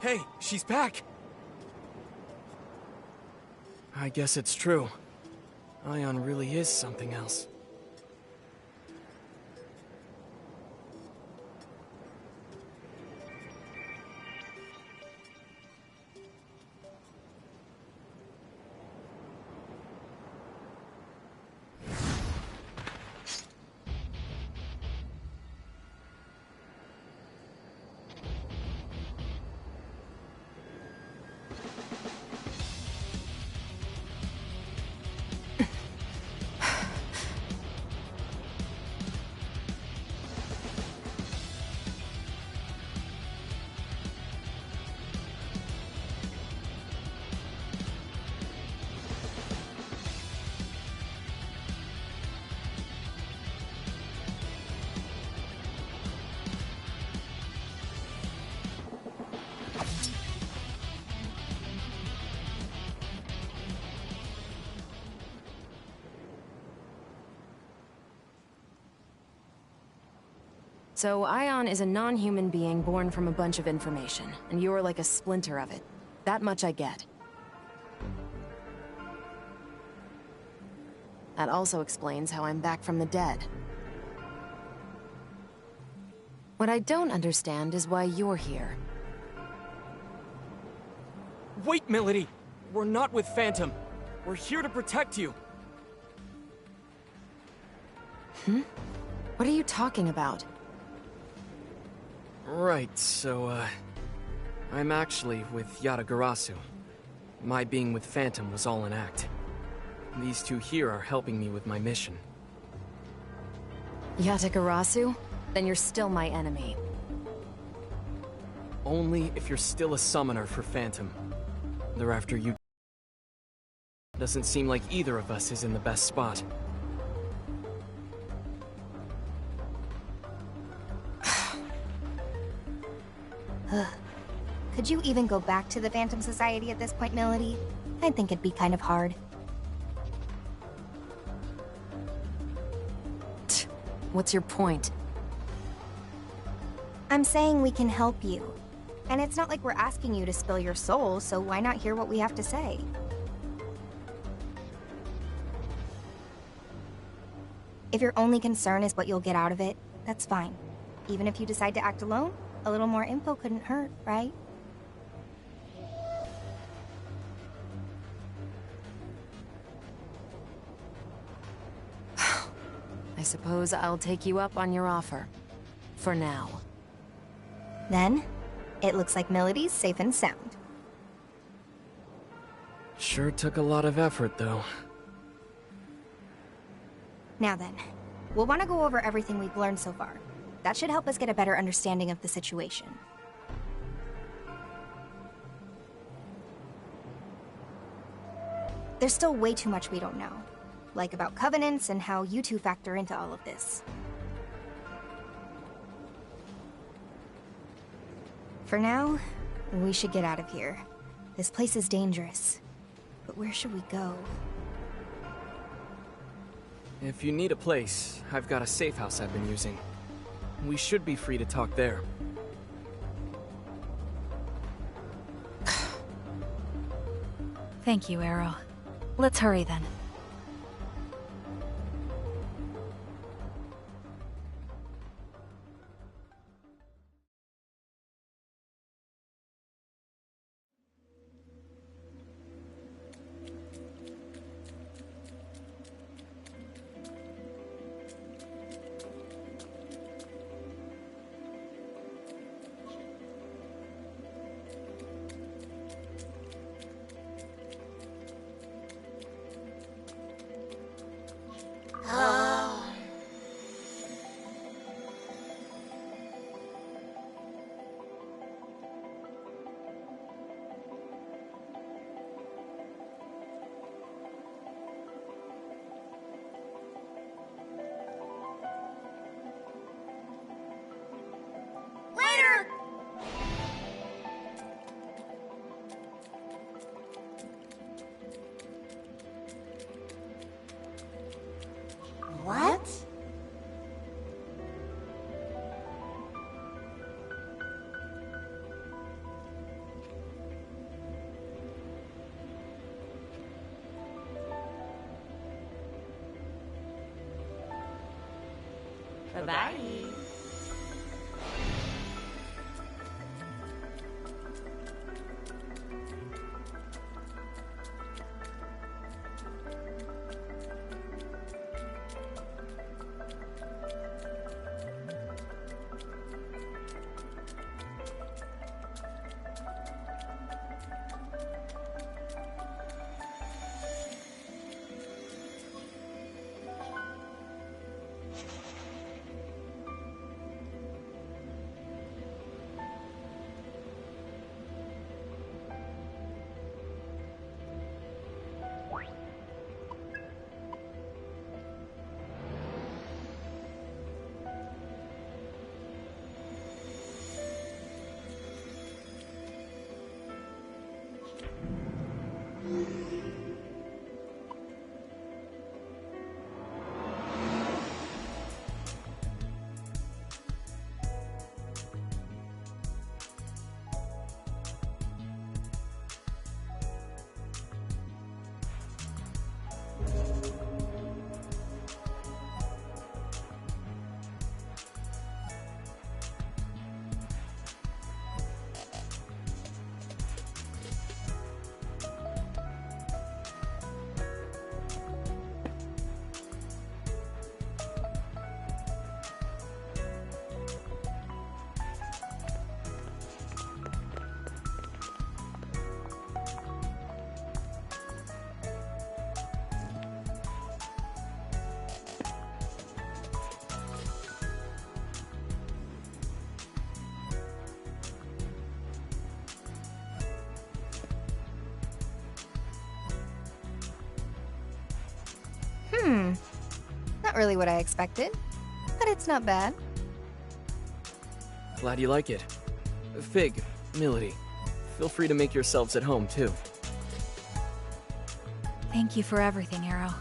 Hey, she's back! I guess it's true. Ion really is something else. So, Ion is a non-human being born from a bunch of information, and you're like a splinter of it. That much I get. That also explains how I'm back from the dead. What I don't understand is why you're here. Wait, Melody! We're not with Phantom. We're here to protect you. What are you talking about? Right, so, I'm actually with Yatagarasu. My being with Phantom was all an act. These two here are helping me with my mission. Yatagarasu? Then you're still my enemy. Only if you're still a summoner for Phantom. They're after you. Doesn't seem like either of us is in the best spot. Could you even go back to the Phantom Society at this point, Melody? I think it'd be kind of hard. What's your point? I'm saying we can help you. And it's not like we're asking you to spill your soul, so why not hear what we have to say? If your only concern is what you'll get out of it, that's fine. Even if you decide to act alone, a little more info couldn't hurt, right? I suppose I'll take you up on your offer. For now. Then, it looks like Melody's safe and sound. Sure took a lot of effort, though. Now then, we'll want to go over everything we've learned so far. That should help us get a better understanding of the situation. There's still way too much we don't know. Like about covenants and how you two factor into all of this. For now, we should get out of here. This place is dangerous. But where should we go? If you need a place, I've got a safe house I've been using. We should be free to talk there. Thank you, Arrow. Let's hurry then. Bye-bye. Not really what I expected, but it's not bad. Glad you like it. Fig, Milady, feel free to make yourselves at home, too. Thank you for everything, Arrow.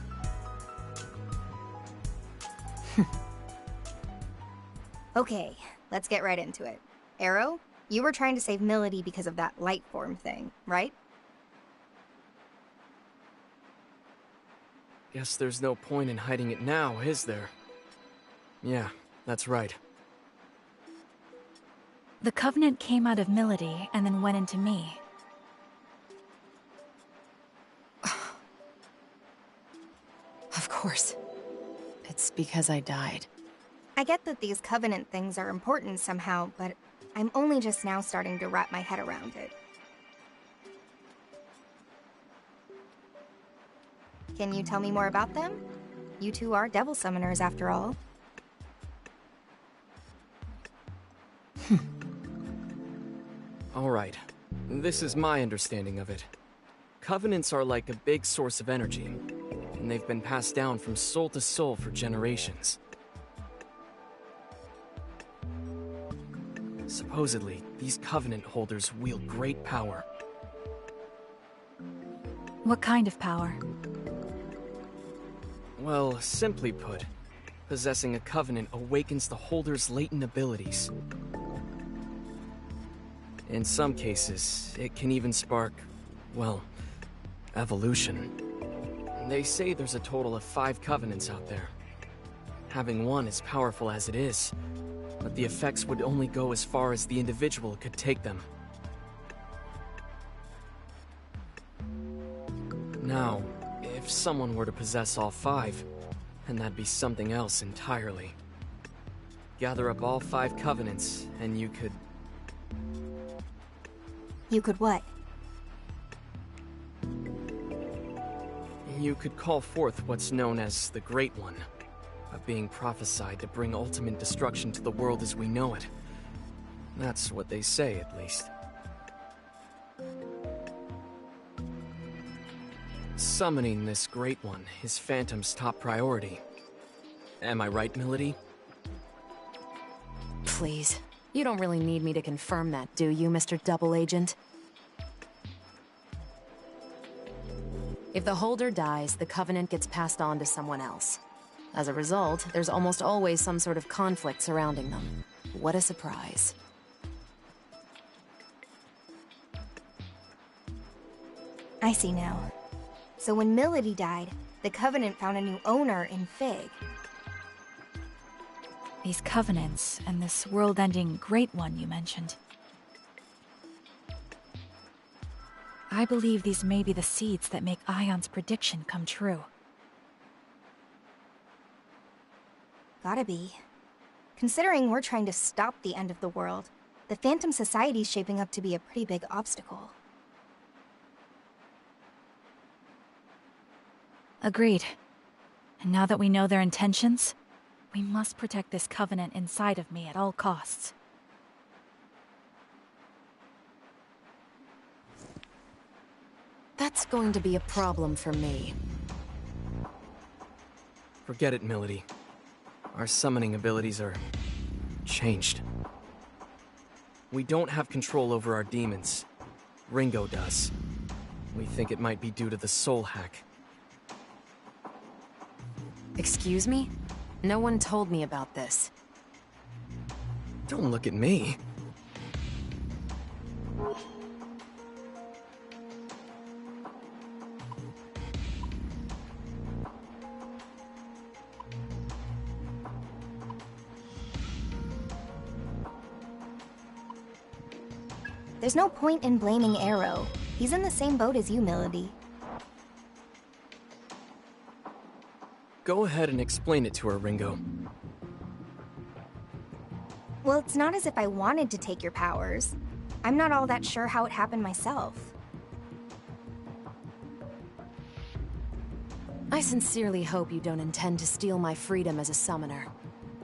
Okay, let's get right into it. Arrow, you were trying to save Milady because of that light form thing, right? Guess there's no point in hiding it now, is there? Yeah, that's right. The Covenant came out of Milady and then went into me. Of course. It's because I died. I get that these Covenant things are important somehow, but I'm only just now starting to wrap my head around it. Can you tell me more about them? You two are devil summoners, after all. Alright, this is my understanding of it. Covenants are like a big source of energy, and they've been passed down from soul to soul for generations. Supposedly, these Covenant holders wield great power. What kind of power? Well, simply put, possessing a Covenant awakens the holder's latent abilities. In some cases, it can even spark, well, evolution. They say there's a total of 5 Covenants out there. Having one is powerful as it is, but the effects would only go as far as the individual could take them. Now, if someone were to possess all 5, then that'd be something else entirely. Gather up all 5 Covenants, and you could... You could what? You could call forth what's known as the Great One, a being prophesied to bring ultimate destruction to the world as we know it. That's what they say, at least. Summoning this Great One is Phantom's top priority. Am I right, Milady? Please. You don't really need me to confirm that, do you, Mr. Double Agent? If the holder dies, the Covenant gets passed on to someone else. As a result, there's almost always some sort of conflict surrounding them. What a surprise. I see now. So when Milady died, the Covenant found a new owner in Fig. These covenants and this world-ending Great One you mentioned. I believe these may be the seeds that make Ion's prediction come true. Gotta be. Considering we're trying to stop the end of the world, the Phantom Society's shaping up to be a pretty big obstacle. Agreed. And now that we know their intentions, we must protect this covenant inside of me at all costs. That's going to be a problem for me. Forget it, Milady. Our summoning abilities are changed. We don't have control over our demons. Ringo does. We think it might be due to the soul hack. Excuse me? No one told me about this. Don't look at me. There's no point in blaming Arrow. He's in the same boat as you, Milady. Go ahead and explain it to her, Ringo. Well, it's not as if I wanted to take your powers. I'm not all that sure how it happened myself. I sincerely hope you don't intend to steal my freedom as a summoner.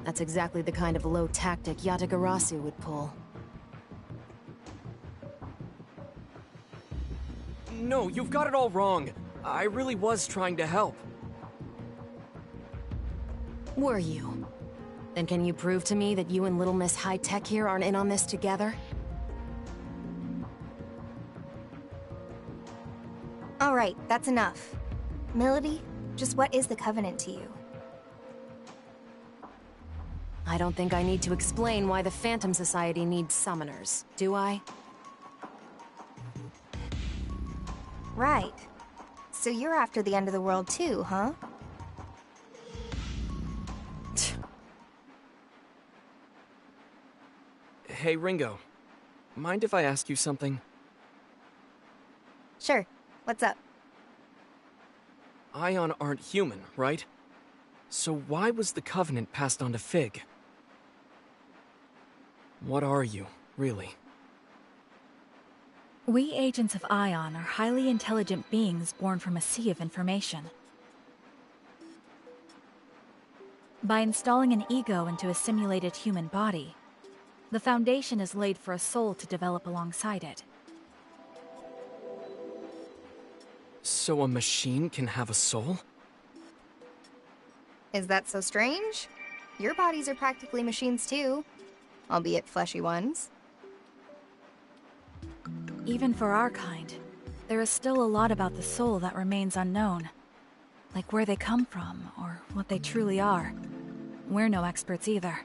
That's exactly the kind of low tactic Yatagarasu would pull. No, you've got it all wrong. I really was trying to help. Were you? Then can you prove to me that you and Little Miss High Tech here aren't in on this together? Alright, that's enough. Milady, just what is the Covenant to you? I don't think I need to explain why the Phantom Society needs summoners, do I? Right. So you're after the end of the world too, huh? Hey, Ringo. Mind if I ask you something? Sure. What's up? Ion aren't human, right? So why was the Covenant passed on to Fig? What are you, really? We agents of Ion are highly intelligent beings born from a sea of information. By installing an ego into a simulated human body, the foundation is laid for a soul to develop alongside it. So a machine can have a soul? Is that so strange? Your bodies are practically machines too, albeit fleshy ones. Even for our kind, there is still a lot about the soul that remains unknown. Like where they come from, or what they truly are. We're no experts either.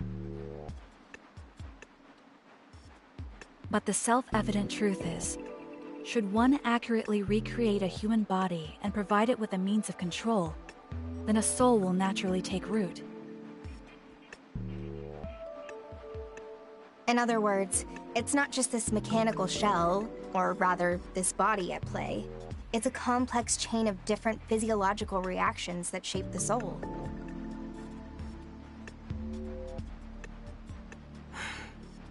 But the self-evident truth is, should one accurately recreate a human body and provide it with a means of control, then a soul will naturally take root. In other words, it's not just this mechanical shell, or rather, this body at play. It's a complex chain of different physiological reactions that shape the soul.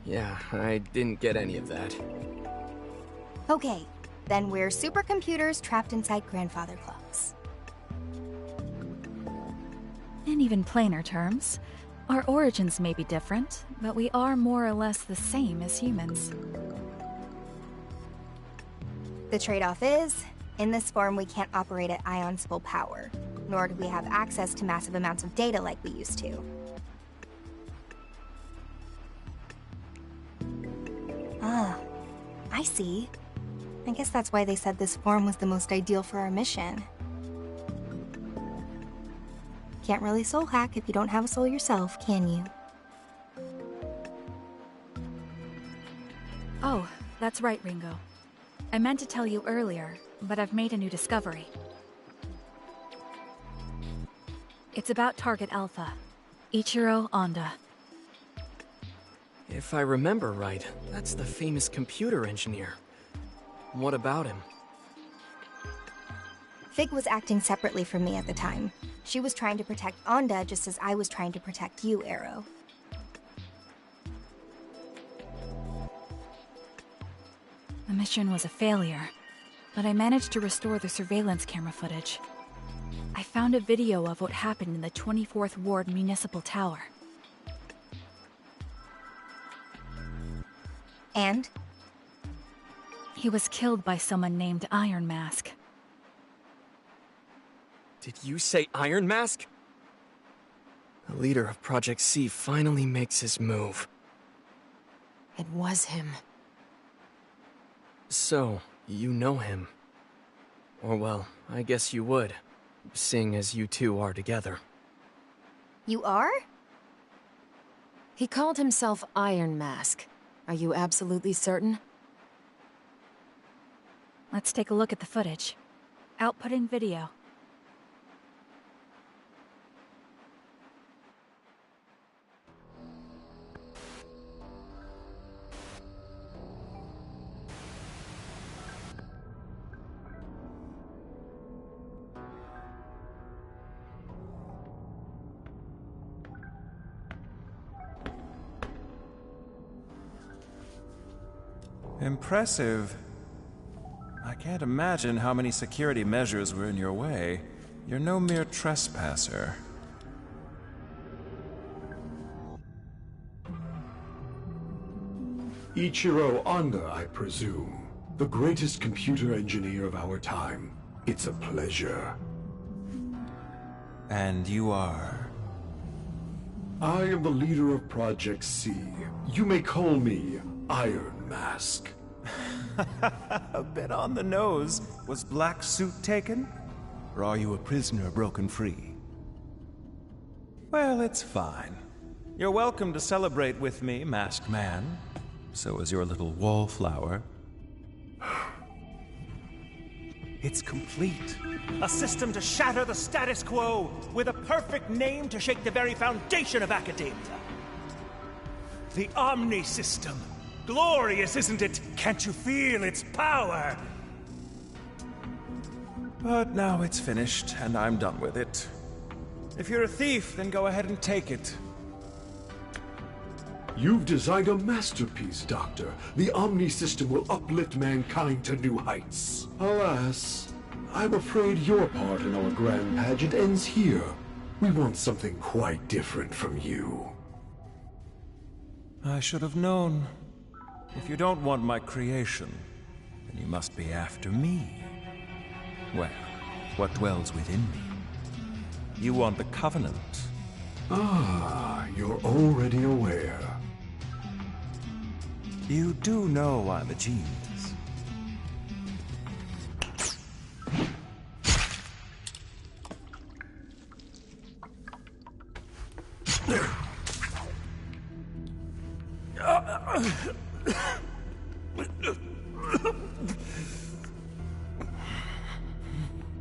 Yeah, I didn't get any of that. Okay, then we're supercomputers trapped inside grandfather clocks. In even plainer terms, our origins may be different, but we are more or less the same as humans. The trade-off is, in this form we can't operate at Ion's full power, nor do we have access to massive amounts of data like we used to. Ah, I see. I guess that's why they said this form was the most ideal for our mission. Can't really soul hack if you don't have a soul yourself, can you? Oh, that's right, Ringo. I meant to tell you earlier, but I've made a new discovery. It's about Target Alpha, Ichiro Honda. If I remember right, that's the famous computer engineer. What about him? Fig was acting separately from me at the time. She was trying to protect Onda just as I was trying to protect you, Arrow. The mission was a failure, but I managed to restore the surveillance camera footage. I found a video of what happened in the 24th Ward Municipal Tower. And? He was killed by someone named Iron Mask. Did you say Iron Mask? The leader of Project C finally makes his move. It was him. So, you know him. Or well, I guess you would, seeing as you two are together. You are? He called himself Iron Mask. Are you absolutely certain? Let's take a look at the footage. Outputting video. Impressive. I can't imagine how many security measures were in your way. You're no mere trespasser. Ichiro Onda, I presume. The greatest computer engineer of our time. It's a pleasure. And you are? I am the leader of Project C. You may call me Iron Mask. A bit on the nose. Was Black Suit taken? Or are you a prisoner broken free? Well, it's fine. You're welcome to celebrate with me, Masked Man. So is your little wallflower. It's complete. A system to shatter the status quo, with a perfect name to shake the very foundation of academia. The Omni System. Glorious, isn't it? Can't you feel its power? But now it's finished, and I'm done with it. If you're a thief, then go ahead and take it. You've designed a masterpiece, Doctor. The Omni System will uplift mankind to new heights. Alas, I'm afraid your part in our grand pageant ends here. We want something quite different from you. I should have known. If you don't want my creation, then you must be after me. Well, what dwells within me? You want the Covenant. Ah, you're already aware. You do know I'm a genius.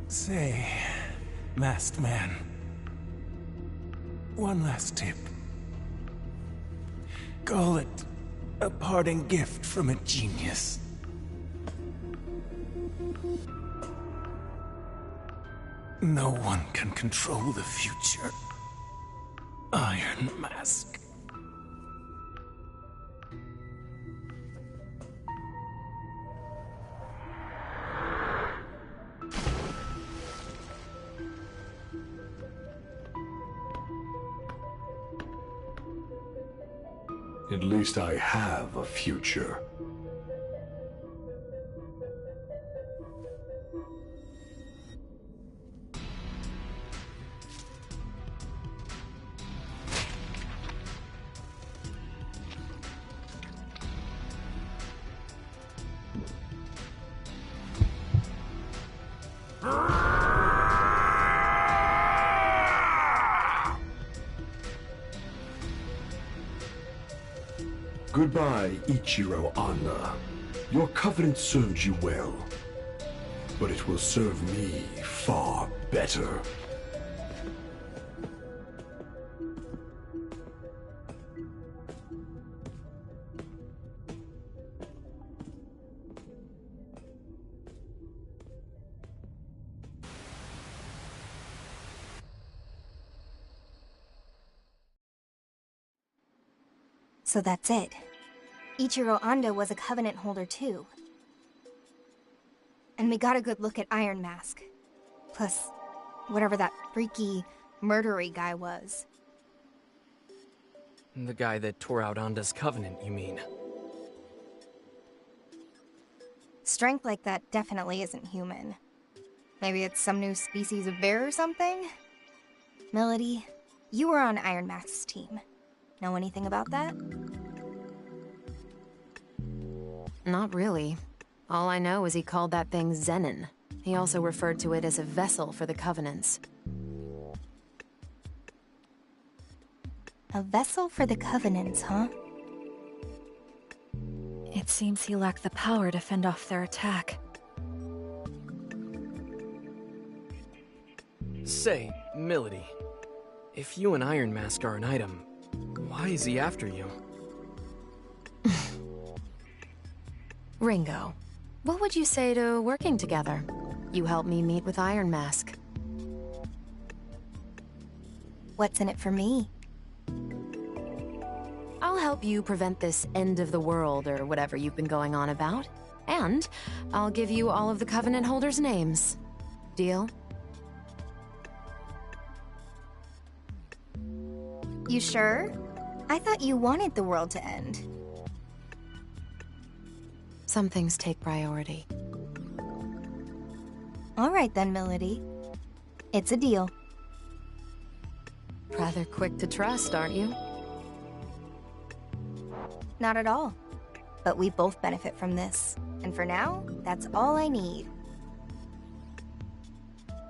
Say, Masked Man, one last tip. Call it a parting gift from a genius. No one can control the future. Iron Mask. At least I have a future. Goodbye, Ichiro Onda. Your covenant served you well, but it will serve me far better. So that's it. Ichiro Anda was a Covenant holder too. And we got a good look at Iron Mask. Plus, whatever that freaky, murdery guy was. The guy that tore out Anda's covenant, you mean? Strength like that definitely isn't human. Maybe it's some new species of bear or something? Melody, you were on Iron Mask's team. Know anything about that? Not really. All I know is he called that thing Zenin. He also referred to it as a vessel for the Covenants. A vessel for the Covenants, huh? It seems he lacked the power to fend off their attack. Say, Milady, if you and Iron Mask are an item, why is he after you? Ringo, what would you say to working together? You help me meet with Iron Mask. What's in it for me? I'll help you prevent this end of the world or whatever you've been going on about. And I'll give you all of the Covenant holders' names. Deal? You sure? I thought you wanted the world to end. Some things take priority. All right then, Melody. It's a deal. Rather quick to trust, aren't you? Not at all. But we both benefit from this. And for now, that's all I need.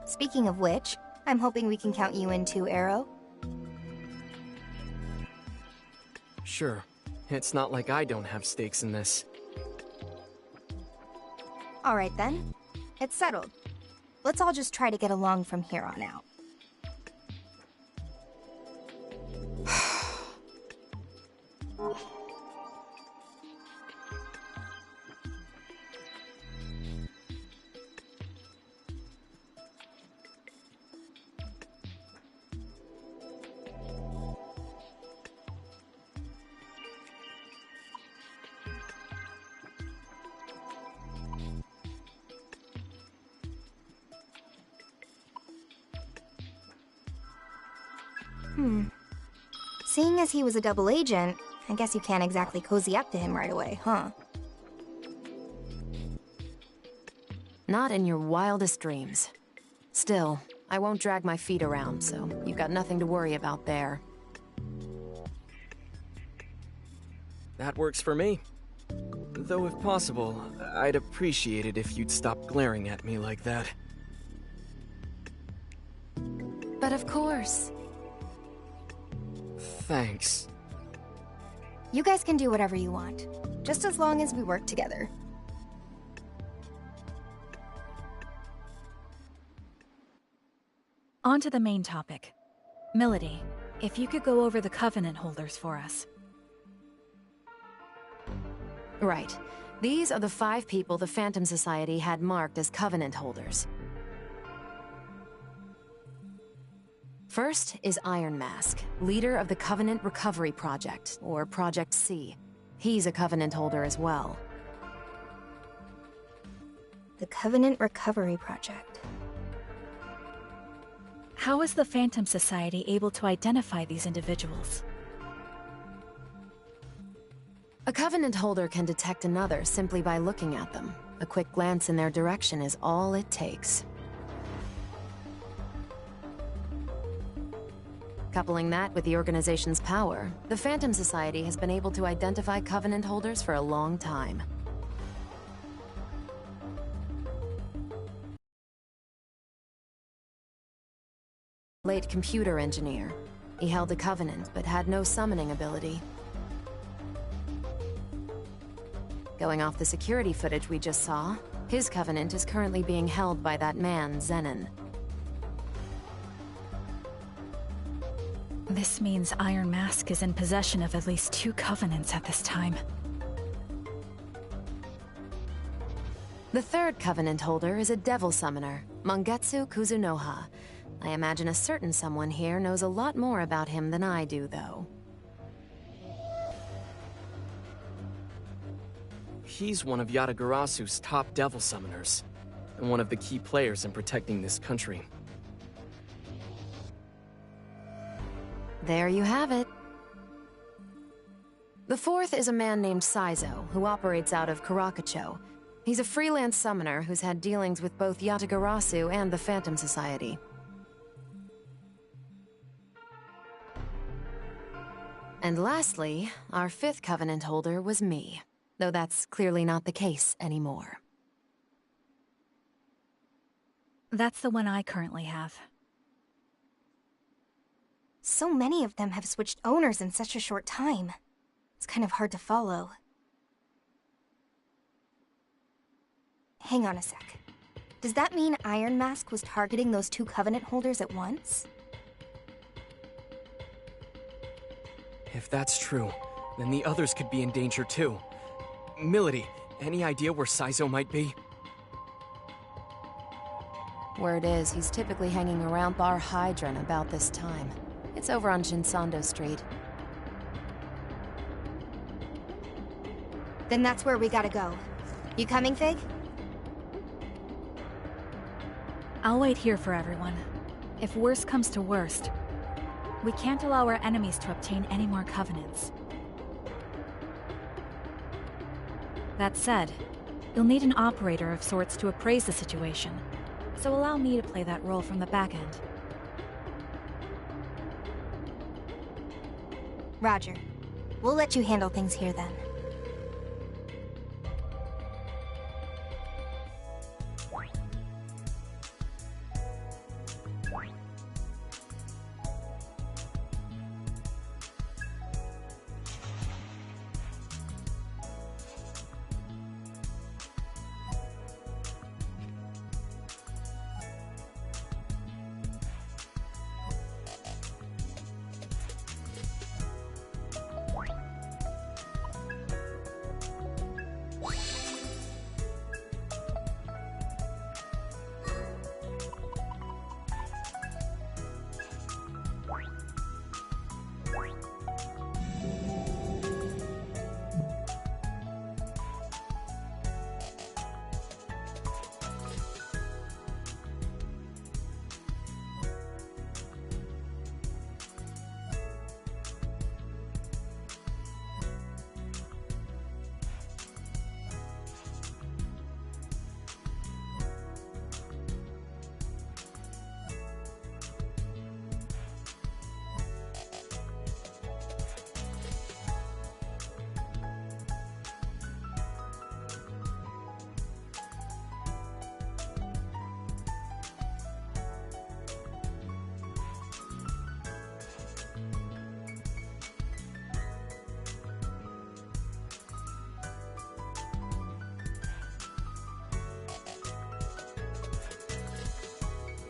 Speaking of which, I'm hoping we can count you in too, Arrow. Sure. It's not like I don't have stakes in this. All right then. It's settled. Let's all just try to get along from here on out. Seeing as he was a double agent, I guess you can't exactly cozy up to him right away, huh? Not in your wildest dreams. Still, I won't drag my feet around, so you've got nothing to worry about there. That works for me. Though if possible, I'd appreciate it if you'd stop glaring at me like that. But of course. Thanks. You guys can do whatever you want, just as long as we work together. On to the main topic. Melody, if you could go over the Covenant holders for us. Right. These are the 5 people the Phantom Society had marked as Covenant holders. First is Iron Mask, leader of the Covenant Recovery Project, or Project C. He's a Covenant holder as well. The Covenant Recovery Project. How is the Phantom Society able to identify these individuals? A Covenant holder can detect another simply by looking at them. A quick glance in their direction is all it takes. Coupling that with the organization's power, the Phantom Society has been able to identify Covenant holders for a long time. Late computer engineer. He held a Covenant, but had no summoning ability. Going off the security footage we just saw, his Covenant is currently being held by that man, Zenin. This means Iron Mask is in possession of at least 2 Covenants at this time. The 3rd Covenant holder is a Devil Summoner, Mangetsu Kuzunoha. I imagine a certain someone here knows a lot more about him than I do, though. He's one of Yatagarasu's top devil summoners, and one of the key players in protecting this country. There you have it. The fourth is a man named Saizo, who operates out of Karakacho. He's a freelance summoner who's had dealings with both Yatagarasu and the Phantom Society. And lastly, our fifth Covenant holder was me, though that's clearly not the case anymore. That's the one I currently have. So many of them have switched owners in such a short time. It's kind of hard to follow. Hang on a sec. Does that mean Iron Mask was targeting those two Covenant holders at once? If that's true, then the others could be in danger too. Milady, any idea where Saizo might be? Word is, he's typically hanging around Bar Hydron about this time. It's over on Shinsando Street. Then that's where we gotta go. You coming, Fig? I'll wait here for everyone. If worst comes to worst, we can't allow our enemies to obtain any more Covenants. That said, you'll need an operator of sorts to appraise the situation, so allow me to play that role from the back end. Roger. We'll let you handle things here then.